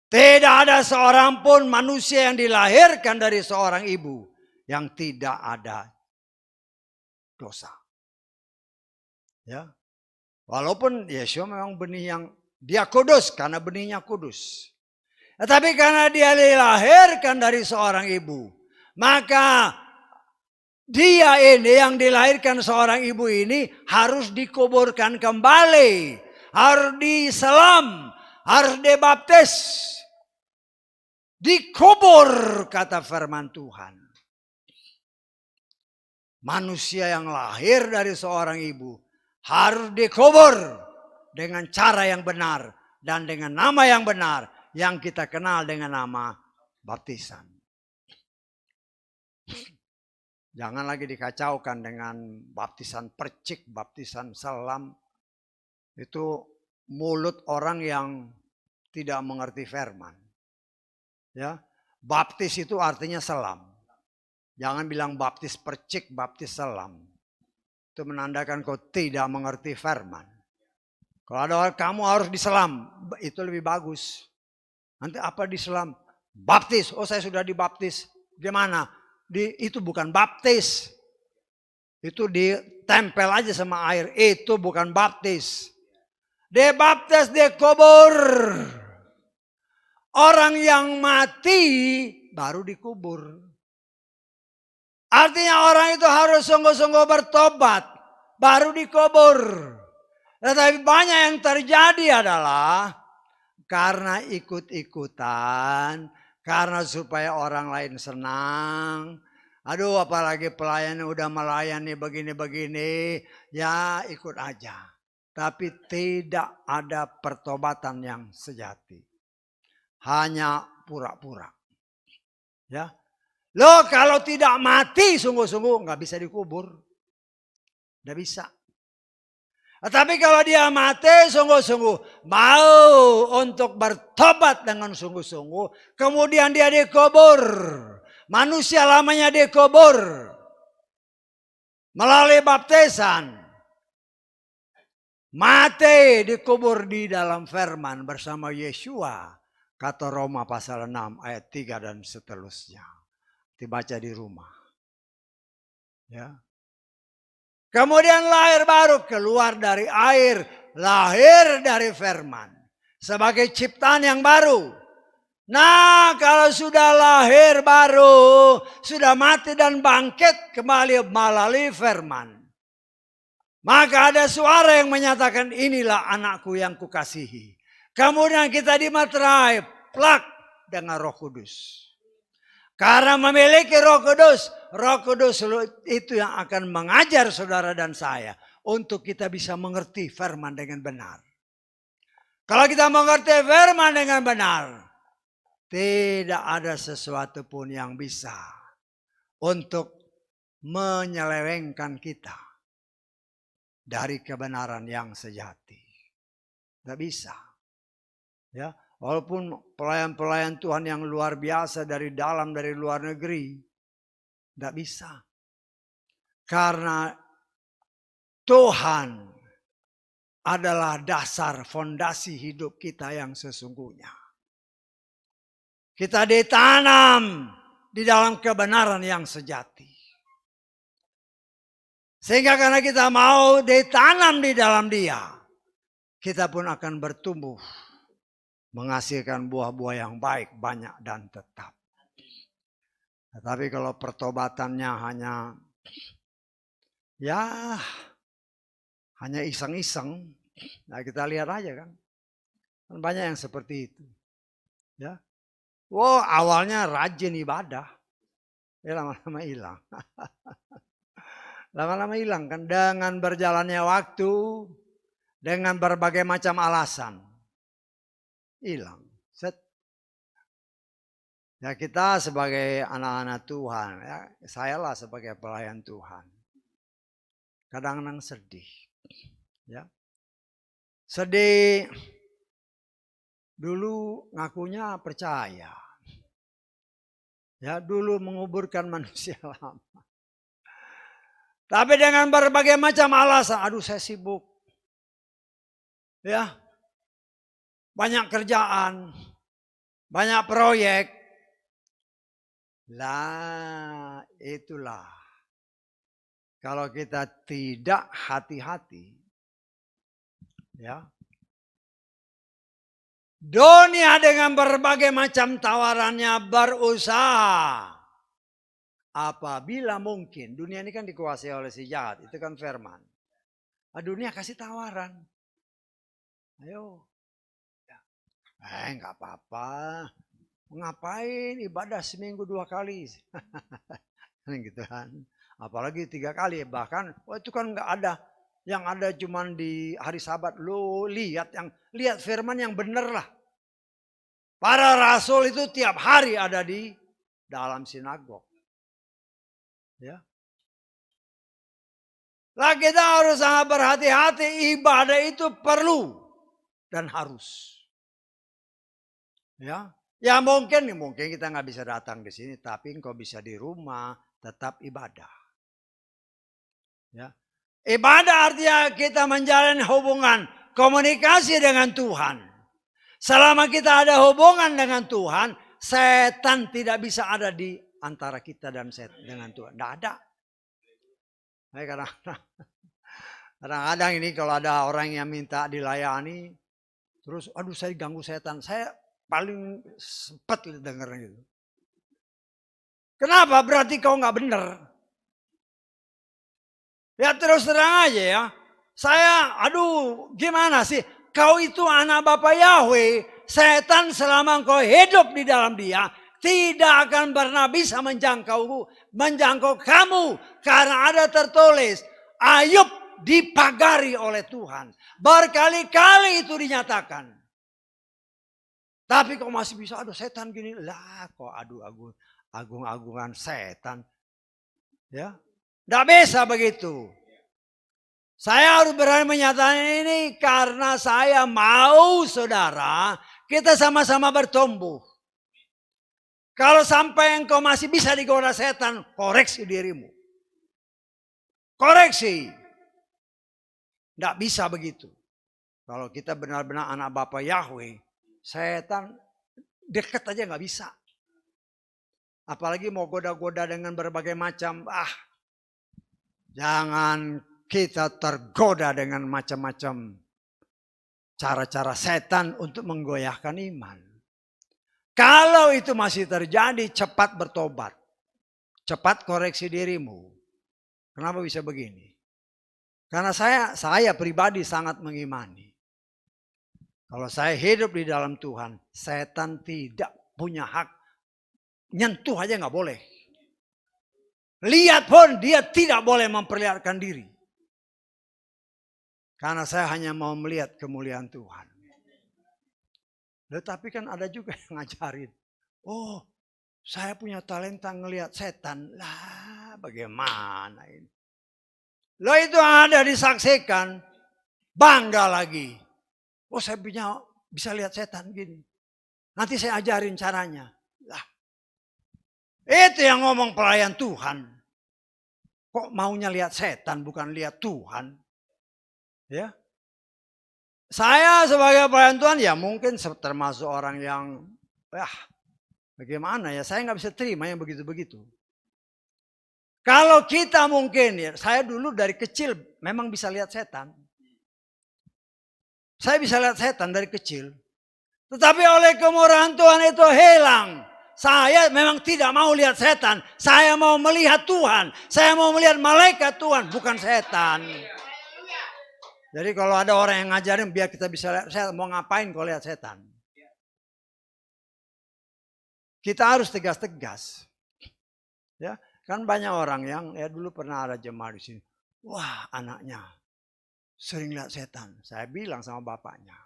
Tidak ada seorang pun manusia yang dilahirkan dari seorang ibu yang tidak ada dosa. Ya. Walaupun Yeshua memang benih yang dia kudus karena benihnya kudus. Tetapi karena dia dilahirkan dari seorang ibu, maka dia ini yang dilahirkan seorang ibu ini harus dikuburkan kembali, harus diselam, harus dibaptis. Dikubur kata firman Tuhan. Manusia yang lahir dari seorang ibu harus dikubur dengan cara yang benar dan dengan nama yang benar yang kita kenal dengan nama baptisan. Jangan lagi dikacaukan dengan baptisan percik, baptisan selam. Itu mulut orang yang tidak mengerti firman. Ya, baptis itu artinya selam. Jangan bilang baptis percik, baptis selam. Itu menandakan kau tidak mengerti firman. Kalau ada orang kamu harus diselam, itu lebih bagus. Nanti apa diselam? Baptis. Oh saya sudah dibaptis. Gimana? Itu bukan baptis. Itu ditempel aja sama air. Itu bukan baptis. Dibaptis, dikubur. Orang yang mati baru dikubur. Artinya orang itu harus sungguh-sungguh bertobat. Baru dikubur. Tetapi banyak yang terjadi adalah karena ikut-ikutan. Karena supaya orang lain senang. Aduh apalagi pelayan udah melayani begini-begini. Ya ikut aja. Tapi tidak ada pertobatan yang sejati. Hanya pura-pura. Ya. Loh kalau tidak mati sungguh-sungguh nggak bisa dikubur. Nggak bisa. Tapi kalau dia mati sungguh-sungguh. Mau untuk bertobat dengan sungguh-sungguh. Kemudian dia dikubur. Manusia lamanya dikubur. Melalui baptisan. Mati dikubur di dalam firman bersama Yeshua. Kata Roma pasal 6 ayat 3 dan seterusnya. Dibaca di rumah. Ya. Kemudian lahir baru, keluar dari air, lahir dari firman. Sebagai ciptaan yang baru. Nah, kalau sudah lahir baru, sudah mati dan bangkit kembali melalui firman. Maka ada suara yang menyatakan, inilah anakku yang kukasihi. Kemudian kita dimaterai, plak dengan Roh Kudus. Karena memiliki Roh Kudus itu yang akan mengajar saudara dan saya untuk kita bisa mengerti firman dengan benar. Kalau kita mengerti firman dengan benar, tidak ada sesuatu pun yang bisa untuk menyelewengkan kita dari kebenaran yang sejati. Tidak bisa. Ya. Walaupun pelayan-pelayan Tuhan yang luar biasa dari dalam, dari luar negeri. Tidak bisa. Karena Tuhan adalah dasar fondasi hidup kita yang sesungguhnya. Kita ditanam di dalam kebenaran yang sejati. Sehingga karena kita mau ditanam di dalam Dia, kita pun akan bertumbuh. Menghasilkan buah-buah yang baik, banyak dan tetap. Tetapi kalau pertobatannya hanya iseng-iseng, nah kita lihat aja kan. Banyak yang seperti itu. Ya. Wow, awalnya rajin ibadah. Ya lama-lama hilang. Lama-lama hilang kan dengan berjalannya waktu, dengan berbagai macam alasan. Hilang. Set. Ya kita sebagai anak-anak Tuhan, ya saya lah sebagai pelayan Tuhan. Kadang-kadang sedih. Ya. Sedih. Dulu ngakunya percaya. Ya, dulu menguburkan manusia lama. Tapi dengan berbagai macam alasan, aduh saya sibuk. Ya. Banyak kerjaan, banyak proyek. Lah, itulah. Kalau kita tidak hati-hati, ya. Dunia dengan berbagai macam tawarannya berusaha. Apabila mungkin, dunia ini kan dikuasai oleh si jahat, itu kan firman. Nah, dunia kasih tawaran. Ayo. Enggak apa-apa. Ngapain ibadah seminggu 2 kali. Gitu kan. Apalagi 3 kali. Bahkan itu kan enggak ada. Yang ada cuman di hari Sabat. Lo lihat firman yang benar lah. Para rasul itu tiap hari ada di dalam sinagog. Ya. Lah kita harus sangat berhati-hati. Ibadah itu perlu dan harus. Ya, mungkin kita nggak bisa datang ke sini, tapi engkau bisa di rumah tetap ibadah. Ya, ibadah artinya kita menjalin hubungan komunikasi dengan Tuhan. Selama kita ada hubungan dengan Tuhan, setan tidak bisa ada di antara kita dan dengan Tuhan. Tidak ada. Kadang-kadang ini kalau ada orang yang minta dilayani, terus aduh saya ganggu setan, saya paling sempat denger gitu. Kenapa? Berarti kau nggak benar. Ya terus terang aja ya. Saya, gimana sih? Kau itu anak Bapa Yahweh. Setan selama kau hidup di dalam Dia, tidak akan pernah bisa menjangkau kamu. Karena ada tertulis, Ayub dipagari oleh Tuhan. Berkali-kali itu dinyatakan. Tapi kok masih bisa, setan gini. Lah kok agung-agungan setan. Ya, tidak bisa begitu. Saya harus berani menyatakan ini karena saya mau saudara, kita sama-sama bertumbuh. Kalau sampai engkau masih bisa digoda setan, koreksi dirimu. Koreksi. Tidak bisa begitu. Kalau kita benar-benar anak Bapa Yahweh, setan dekat aja nggak bisa. Apalagi mau goda-goda dengan berbagai macam. Jangan kita tergoda dengan macam-macam cara-cara setan untuk menggoyahkan iman. Kalau itu masih terjadi, cepat bertobat. Cepat koreksi dirimu. Kenapa bisa begini? Karena saya pribadi sangat mengimani. Kalau saya hidup di dalam Tuhan, setan tidak punya hak. Nyentuh aja nggak boleh. Lihat pun dia tidak boleh memperlihatkan diri. Karena saya hanya mau melihat kemuliaan Tuhan. Tetapi kan ada juga yang ngajarin. Oh, saya punya talenta ngelihat setan. Lah, bagaimana ini? Loh, itu ada disaksikan. Bangga lagi. Oh, saya bisa lihat setan gini. Nanti saya ajarin caranya. Lah, itu yang ngomong pelayan Tuhan. Kok maunya lihat setan bukan lihat Tuhan? Ya. Saya sebagai pelayan Tuhan ya mungkin termasuk orang yang bagaimana ya, saya nggak bisa terima yang begitu-begitu. Kalau kita mungkin ya, saya dulu dari kecil memang bisa lihat setan. Saya bisa lihat setan dari kecil. Tetapi oleh kemurahan Tuhan itu hilang. Saya memang tidak mau lihat setan. Saya mau melihat Tuhan. Saya mau melihat malaikat Tuhan, bukan setan. Jadi kalau ada orang yang ngajarin biar kita bisa lihat setan, mau ngapain kalau lihat setan? Kita harus tegas-tegas. Ya, kan banyak orang yang ya dulu pernah ada jemaat di sini. Wah, anaknya sering lihat setan. Saya bilang sama bapaknya,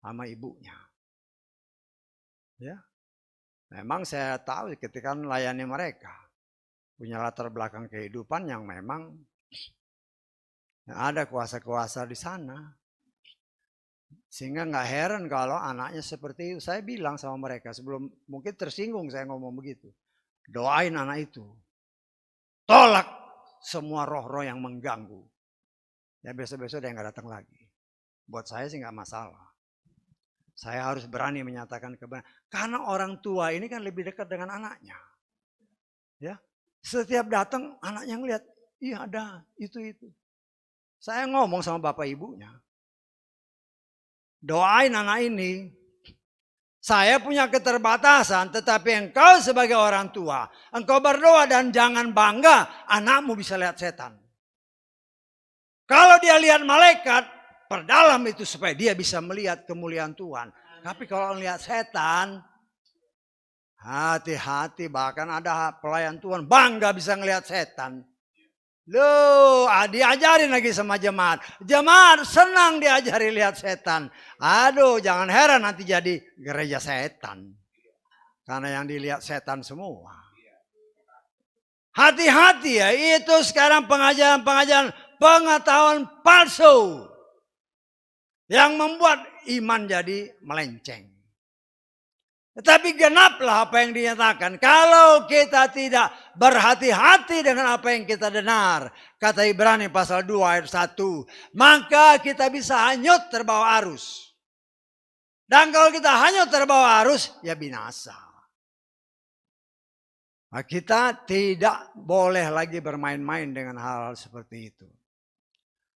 sama ibunya. Ya. Memang saya tahu ketika melayani mereka punya latar belakang kehidupan yang memang ada kuasa-kuasa di sana. Sehingga nggak heran kalau anaknya seperti itu. Saya bilang sama mereka sebelum mungkin tersinggung saya ngomong begitu. Doain anak itu. Tolak semua roh-roh yang mengganggu. Ya besok-besok dia nggak datang lagi. Buat saya sih nggak masalah. Saya harus berani menyatakan kebenaran. Karena orang tua ini kan lebih dekat dengan anaknya. Ya, setiap datang anaknya ngeliat, iya ada itu. Saya ngomong sama bapak ibunya. Doain anak ini. Saya punya keterbatasan, tetapi engkau sebagai orang tua, engkau berdoa dan jangan bangga anakmu bisa lihat setan. Kalau dia lihat malaikat, perdalam itu supaya dia bisa melihat kemuliaan Tuhan. Tapi kalau lihat setan, hati-hati, bahkan ada pelayan Tuhan bangga bisa ngelihat setan. Loh, diajarin lagi sama jemaat. Jemaat senang diajari lihat setan. Aduh, jangan heran nanti jadi gereja setan. Karena yang dilihat setan semua. Hati-hati ya, itu sekarang pengajaran pengetahuan palsu. Yang membuat iman jadi melenceng. Tetapi genaplah apa yang dinyatakan. Kalau kita tidak berhati-hati dengan apa yang kita dengar. Kata Ibrani pasal 2 ayat 1. Maka kita bisa hanyut terbawa arus. Dan kalau kita hanyut terbawa arus, ya binasa. Nah, kita tidak boleh lagi bermain-main dengan hal-hal seperti itu.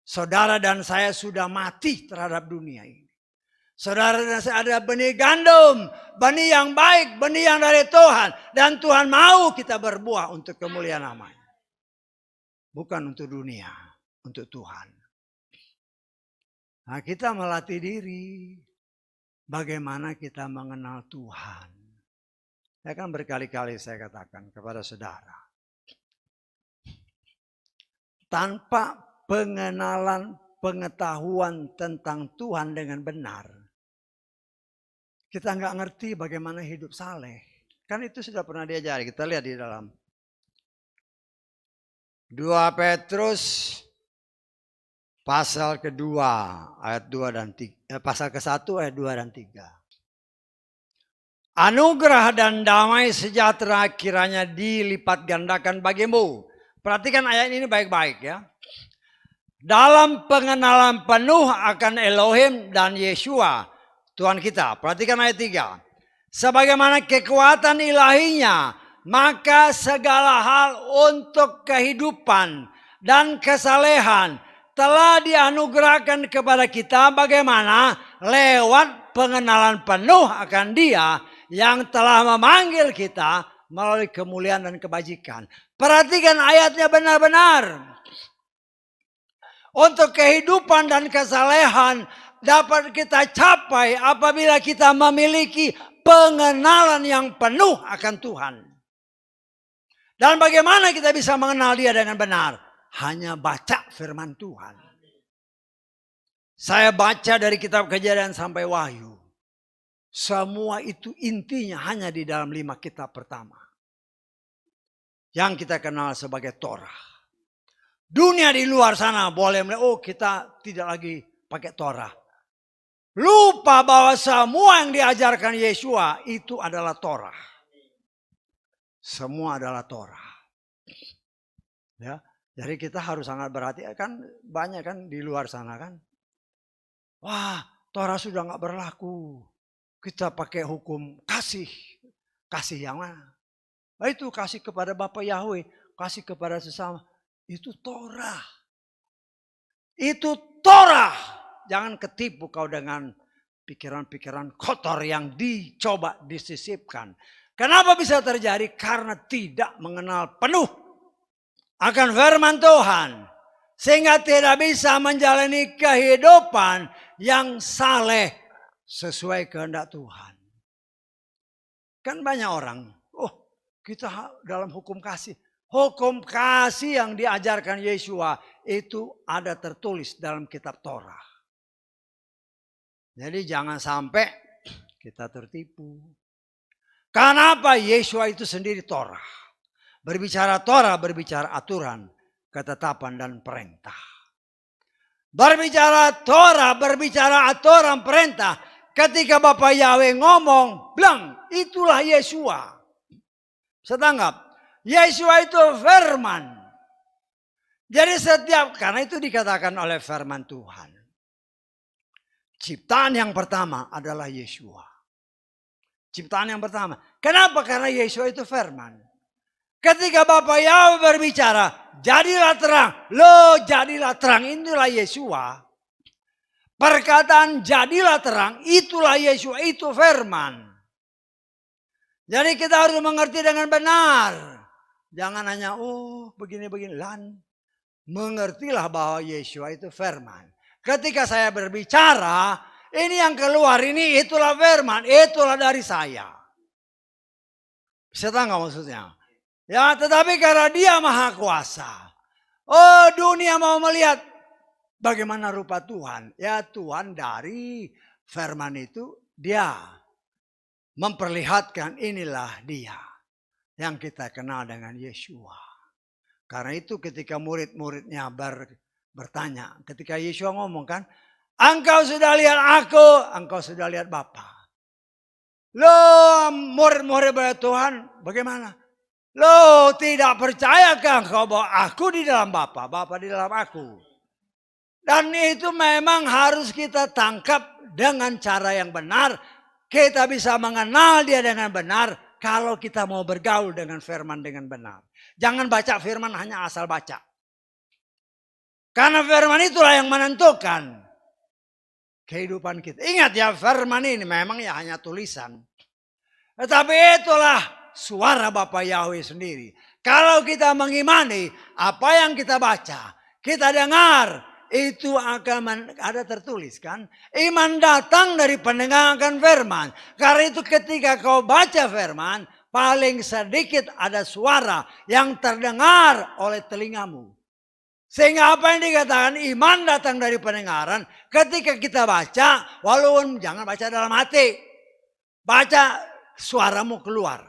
Saudara dan saya sudah mati terhadap dunia ini. Saudara dan saya ada benih gandum, benih yang baik, benih yang dari Tuhan. Dan Tuhan mau kita berbuah untuk kemuliaan namanya. Bukan untuk dunia, untuk Tuhan. Nah, kita melatih diri. Bagaimana kita mengenal Tuhan. Ya kan berkali-kali saya katakan kepada saudara. Tanpa pengenalan, pengetahuan tentang Tuhan dengan benar. Kita nggak ngerti bagaimana hidup saleh. Kan itu sudah pernah diajari. Kita lihat di dalam 2 Petrus pasal kedua ayat 2 dan 3. Pasal ke-1 ayat 2 dan 3. Anugerah dan damai sejahtera kiranya dilipat gandakan bagimu. Perhatikan ayat ini baik-baik ya. Dalam pengenalan penuh akan Elohim dan Yeshua Tuhan kita. Perhatikan ayat 3. Sebagaimana kekuatan ilahinya, maka segala hal untuk kehidupan dan kesalehan telah dianugerahkan kepada kita bagaimana? Lewat pengenalan penuh akan Dia yang telah memanggil kita melalui kemuliaan dan kebajikan. Perhatikan ayatnya benar-benar. Untuk kehidupan dan kesalehan dapat kita capai apabila kita memiliki pengenalan yang penuh akan Tuhan. Dan bagaimana kita bisa mengenal Dia dengan benar? Hanya baca firman Tuhan. Saya baca dari kitab Kejadian sampai Wahyu. Semua itu intinya hanya di dalam 5 kitab pertama. Yang kita kenal sebagai Torah. Dunia di luar sana boleh melihat, oh kita tidak lagi pakai Torah. Lupa bahwa semua yang diajarkan Yesua itu adalah Torah. Semua adalah Torah. Ya, jadi kita harus sangat berhati, kan banyak kan di luar sana kan. Wah, Torah sudah nggak berlaku. Kita pakai hukum kasih. Kasih yang mana? Itu kasih kepada Bapa Yahweh, kasih kepada sesama. Itu Torah. Itu Torah. Jangan ketipu kau dengan pikiran-pikiran kotor yang dicoba disisipkan. Kenapa bisa terjadi? Karena tidak mengenal penuh akan firman Tuhan. Sehingga tidak bisa menjalani kehidupan yang saleh sesuai kehendak Tuhan. Kan banyak orang, oh kita dalam hukum kasih. Hukum kasih yang diajarkan Yesua itu ada tertulis dalam kitab Torah. Jadi jangan sampai kita tertipu. Kenapa? Yesua itu sendiri Torah. Berbicara Torah, berbicara aturan, ketetapan dan perintah. Berbicara Torah, berbicara aturan perintah. Ketika Bapak Yahweh ngomong, bilang itulah Yesua. Setanggap. Yesua itu firman. Jadi karena itu dikatakan oleh firman Tuhan. Ciptaan yang pertama adalah Yesua. Ciptaan yang pertama. Kenapa? Karena Yesua itu firman. Ketika Bapak Yahweh berbicara, jadilah terang. Loh, jadilah terang, itulah Yesua. Perkataan jadilah terang, itulah Yesua, itu firman. Jadi kita harus mengerti dengan benar. Jangan hanya, oh begini-begini. Mengertilah bahwa Yesua itu firman. Ketika saya berbicara, ini yang keluar, ini itulah firman, itulah dari saya. Bisa tahu nggak maksudnya? Ya, tetapi karena Dia maha kuasa. Oh, dunia mau melihat bagaimana rupa Tuhan. Ya, Tuhan dari firman itu Dia memperlihatkan inilah Dia yang kita kenal dengan Yesua. Karena itu ketika murid-muridnya bertanya, ketika Yesua ngomong kan, engkau sudah lihat aku, engkau sudah lihat Bapa. Loh, murid-murid Tuhan bagaimana? Loh, tidak percayakah engkau bahwa aku di dalam Bapa, Bapa di dalam aku? Dan itu memang harus kita tangkap dengan cara yang benar. Kita bisa mengenal Dia dengan benar kalau kita mau bergaul dengan firman dengan benar. Jangan baca firman hanya asal baca. Karena firman itulah yang menentukan kehidupan kita. Ingat ya, firman ini memang ya hanya tulisan. Tetapi itulah suara Bapa Yahweh sendiri. Kalau kita mengimani apa yang kita baca, kita dengar, itu akan ada tertulis kan. Iman datang dari pendengaran firman. Karena itu ketika kau baca firman, paling sedikit ada suara yang terdengar oleh telingamu. Sehingga apa yang dikatakan iman datang dari pendengaran. Ketika kita baca, walaupun jangan baca dalam hati. Baca suaramu keluar.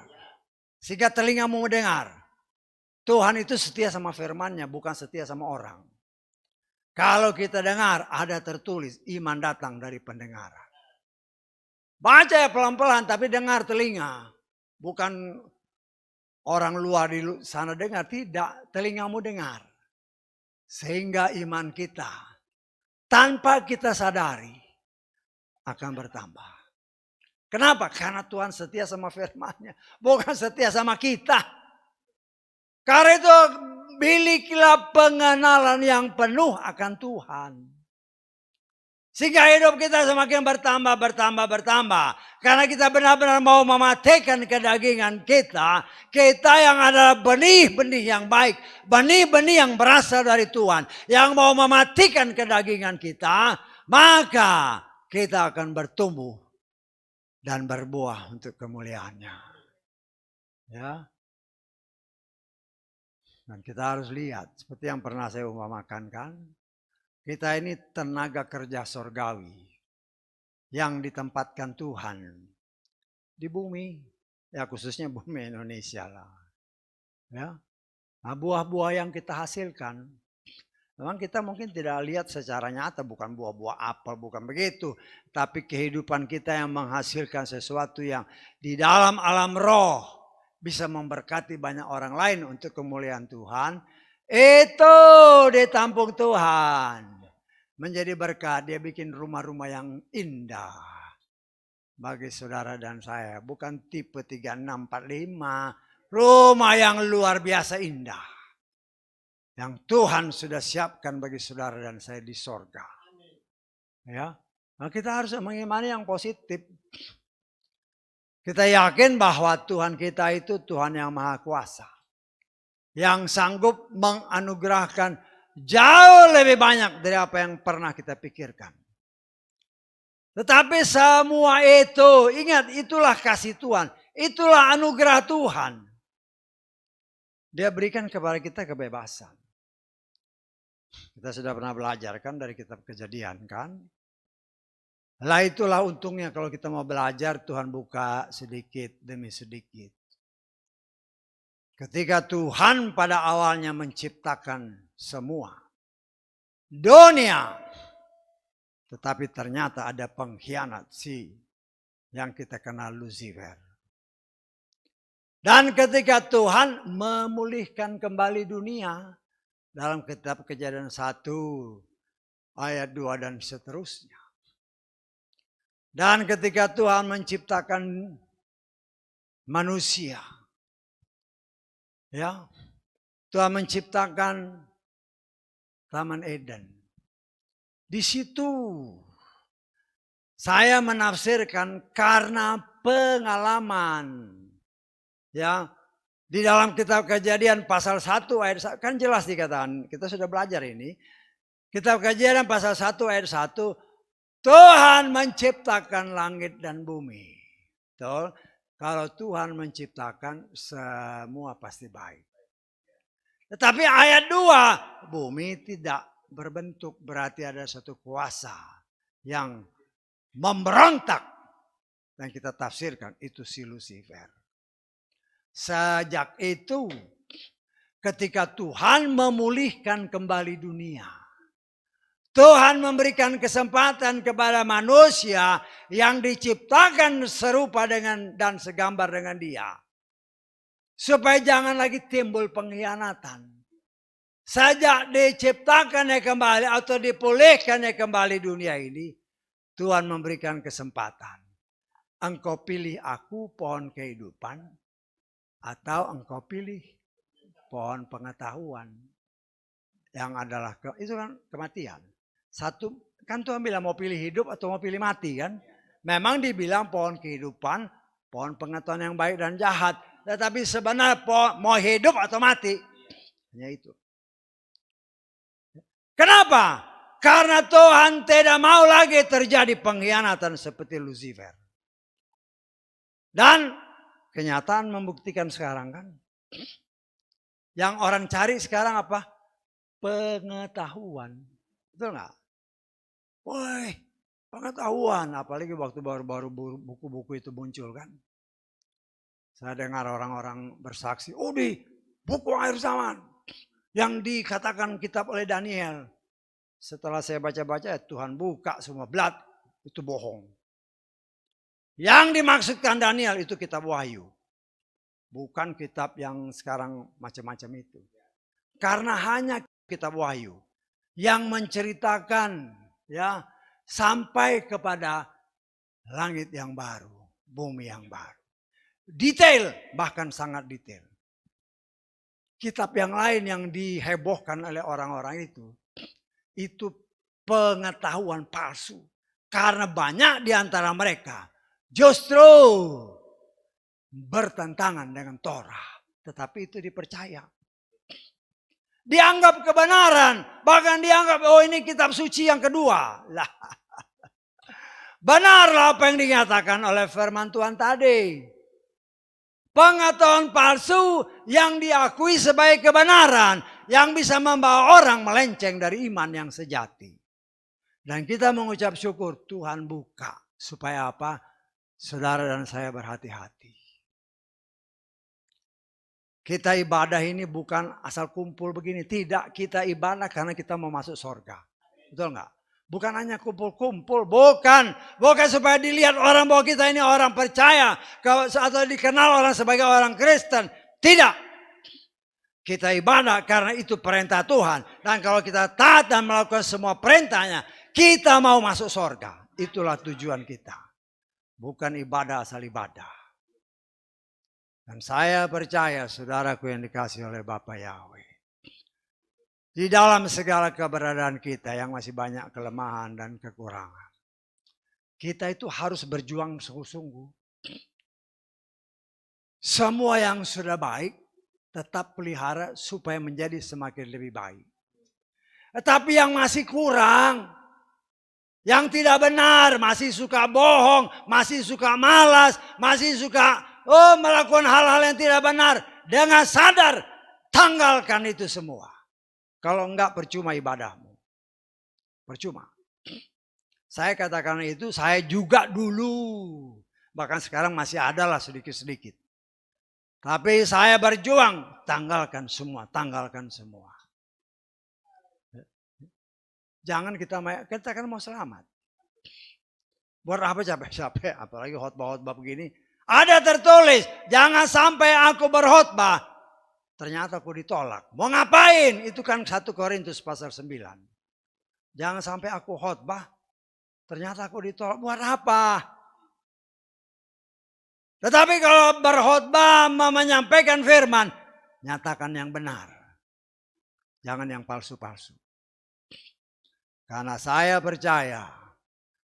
Sehingga telingamu mendengar. Tuhan itu setia sama firman-Nya, bukan setia sama orang. Kalau kita dengar ada tertulis iman datang dari pendengaran. Baca ya pelan-pelan tapi dengar telinga. Bukan orang luar di sana dengar, tidak, telingamu dengar. Sehingga iman kita tanpa kita sadari akan bertambah. Kenapa? Karena Tuhan setia sama firman-Nya, bukan setia sama kita. Karena itu milikilah pengenalan yang penuh akan Tuhan. Sehingga hidup kita semakin bertambah. Karena kita benar-benar mau mematikan kedagingan kita. Kita yang adalah benih-benih yang baik. Benih-benih yang berasal dari Tuhan. Yang mau mematikan kedagingan kita. Maka kita akan bertumbuh dan berbuah untuk kemuliaannya. Ya. Dan kita harus lihat. Seperti yang pernah saya umpamakan kan. Kita ini tenaga kerja sorgawi yang ditempatkan Tuhan di bumi, ya khususnya bumi Indonesia lah. Ya, nah, buah-buah yang kita hasilkan, memang kita mungkin tidak lihat secara nyata, bukan buah-buah apel, bukan begitu, tapi kehidupan kita yang menghasilkan sesuatu yang di dalam alam roh bisa memberkati banyak orang lain untuk kemuliaan Tuhan. Itu ditampung Tuhan. Menjadi berkat, dia bikin rumah-rumah yang indah. Bagi saudara dan saya. Bukan tipe 3645. Rumah yang luar biasa indah. Yang Tuhan sudah siapkan bagi saudara dan saya di sorga. Ya, nah kita harus mengimani yang positif. Kita yakin bahwa Tuhan kita itu Tuhan yang Maha Kuasa. Yang sanggup menganugerahkan jauh lebih banyak dari apa yang pernah kita pikirkan. Tetapi semua itu, ingat itulah kasih Tuhan. Itulah anugerah Tuhan. Dia berikan kepada kita kebebasan. Kita sudah pernah belajar kan dari kitab Kejadian kan. Lah itulah untungnya kalau kita mau belajar Tuhan buka sedikit demi sedikit. Ketika Tuhan pada awalnya menciptakan semua dunia, tetapi ternyata ada pengkhianat yang kita kenal Lucifer. Dan ketika Tuhan memulihkan kembali dunia dalam kitab Kejadian 1 ayat 2 dan seterusnya. Dan ketika Tuhan menciptakan manusia, ya, Tuhan menciptakan Taman Eden. Di situ saya menafsirkan karena pengalaman. Ya, di dalam kitab Kejadian pasal 1 ayat 1 kan jelas dikatakan, kita sudah belajar ini. Kitab Kejadian pasal 1 ayat 1, Tuhan menciptakan langit dan bumi. Betul? Kalau Tuhan menciptakan semua pasti baik. Tetapi ayat 2, bumi tidak berbentuk, berarti ada satu kuasa yang memberontak. Dan kita tafsirkan itu si Lucifer. Sejak itu ketika Tuhan memulihkan kembali dunia, Tuhan memberikan kesempatan kepada manusia yang diciptakan serupa dengan dan segambar dengan dia. Supaya jangan lagi timbul pengkhianatan. Sejak diciptakannya kembali atau dipulihkannya kembali dunia ini, Tuhan memberikan kesempatan. Engkau pilih aku pohon kehidupan atau engkau pilih pohon pengetahuan yang adalah itu kan kematian. Satu kan Tuhan bilang mau pilih hidup atau mau pilih mati kan. Memang dibilang pohon kehidupan, pohon pengetahuan yang baik dan jahat. Tetapi sebenarnya mau hidup atau mati. Hanya itu. Kenapa? Karena Tuhan tidak mau lagi terjadi pengkhianatan seperti Lucifer. Dan kenyataan membuktikan sekarang kan. Yang orang cari sekarang apa? Pengetahuan. Betul nggak? Woi, pengetahuan. Apalagi waktu baru-baru buku-buku itu muncul kan. Saya dengar orang-orang bersaksi. Oh di buku akhir zaman. Yang dikatakan kitab oleh Daniel. Setelah saya baca-baca Tuhan buka semua. Blood itu bohong. Yang dimaksudkan Daniel itu kitab Wahyu. Bukan kitab yang sekarang macam-macam itu. Karena hanya kitab Wahyu. Yang menceritakan ya sampai kepada langit yang baru, bumi yang baru. Detail, bahkan sangat detail. kitab yang lain yang dihebohkan oleh orang-orang itu pengetahuan palsu. Karena banyak di antara mereka justru bertentangan dengan Torah. Tetapi itu dipercaya. Dianggap kebenaran. Bahkan dianggap, oh ini kitab suci yang kedua. Lah, benarlah apa yang dinyatakan oleh firman Tuhan tadi. Pengetahuan palsu yang diakui sebagai kebenaran. Yang bisa membawa orang melenceng dari iman yang sejati. Dan kita mengucap syukur Tuhan buka. Supaya apa? Saudara dan saya berhati-hati. Kita ibadah ini bukan asal kumpul begini. Tidak, kita ibadah karena kita mau masuk surga. Betul nggak? Bukan hanya kumpul-kumpul. Bukan supaya dilihat orang bahwa kita ini orang percaya. Atau dikenal orang sebagai orang Kristen. Tidak. Kita ibadah karena itu perintah Tuhan. Dan kalau kita taat dan melakukan semua perintahnya. Kita mau masuk surga. Itulah tujuan kita. Bukan ibadah asal ibadah. Dan saya percaya saudaraku yang dikasih oleh Bapa Yahweh. Di dalam segala keberadaan kita yang masih banyak kelemahan dan kekurangan. Kita itu harus berjuang sungguh-sungguh. Semua yang sudah baik tetap pelihara supaya menjadi semakin lebih baik. Tetapi yang masih kurang, yang tidak benar, masih suka bohong, masih suka malas, masih suka melakukan hal-hal yang tidak benar. Dengan sadar, tanggalkan itu semua. Kalau enggak percuma ibadahmu. Percuma. Saya katakan itu, saya juga dulu. Bahkan sekarang masih ada lah sedikit-sedikit. Tapi saya berjuang, tanggalkan semua, tanggalkan semua. Jangan kita kan mau selamat. Buat apa capek-capek, apalagi khotbah-khotbah begini. Ada tertulis, jangan sampai aku berkhotbah. Ternyata aku ditolak. Mau ngapain? Itu kan 1 Korintus pasal 9. Jangan sampai aku khotbah. Ternyata aku ditolak. Buat apa? Tetapi kalau berkhotbah menyampaikan firman. Nyatakan yang benar. Jangan yang palsu-palsu. Karena saya percaya.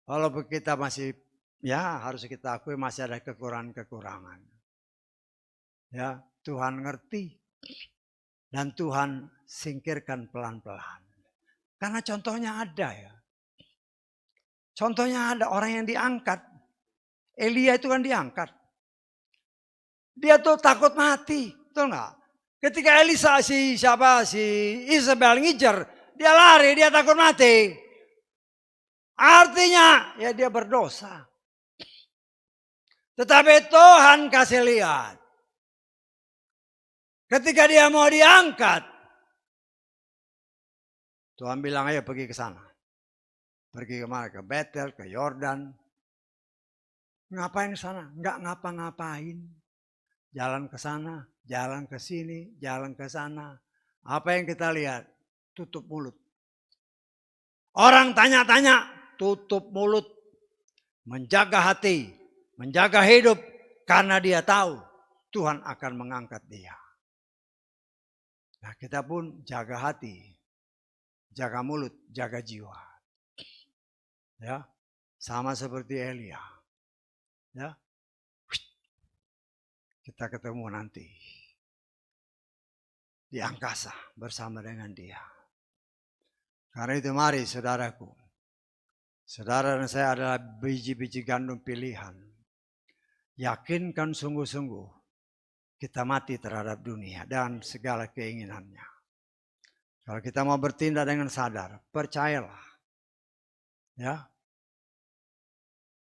Walaupun kita masih, ya harus kita akui masih ada kekurangan-kekurangan. Ya, Tuhan ngerti. Dan Tuhan singkirkan pelan-pelan. Karena contohnya ada ya. Contohnya ada orang yang diangkat. Elia itu kan diangkat. Dia tuh takut mati. Betul nggak? Ketika Elisa si Isabel ngejar. Dia lari, dia takut mati. Artinya ya dia berdosa. Tetapi Tuhan kasih lihat. Ketika dia mau diangkat. Tuhan bilang ayo pergi ke sana. Pergi kemana? Ke Betel, ke Yordan. Ngapain ke sana? Enggak ngapa-ngapain. Jalan ke sana, jalan ke sini, jalan ke sana. Apa yang kita lihat? Tutup mulut. Orang tanya-tanya, tutup mulut. Menjaga hati, menjaga hidup. Karena dia tahu Tuhan akan mengangkat dia. Nah kita pun jaga hati, jaga mulut, jaga jiwa. Ya, sama seperti Elia. Ya, kita ketemu nanti di angkasa bersama dengan dia. Karena itu mari saudaraku, saudara dan saya adalah biji-biji gandum pilihan. Yakinkan sungguh-sungguh kita mati terhadap dunia dan segala keinginannya. Kalau kita mau bertindak dengan sadar, percayalah. Ya,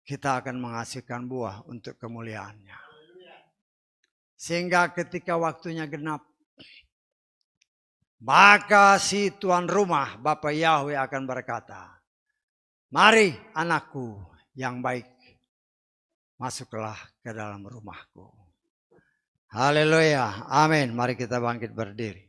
kita akan menghasilkan buah untuk kemuliaannya. Sehingga ketika waktunya genap, maka si tuan rumah Bapa Yahweh akan berkata, mari anakku yang baik, masuklah ke dalam rumahku. Haleluya, amin. Mari kita bangkit berdiri.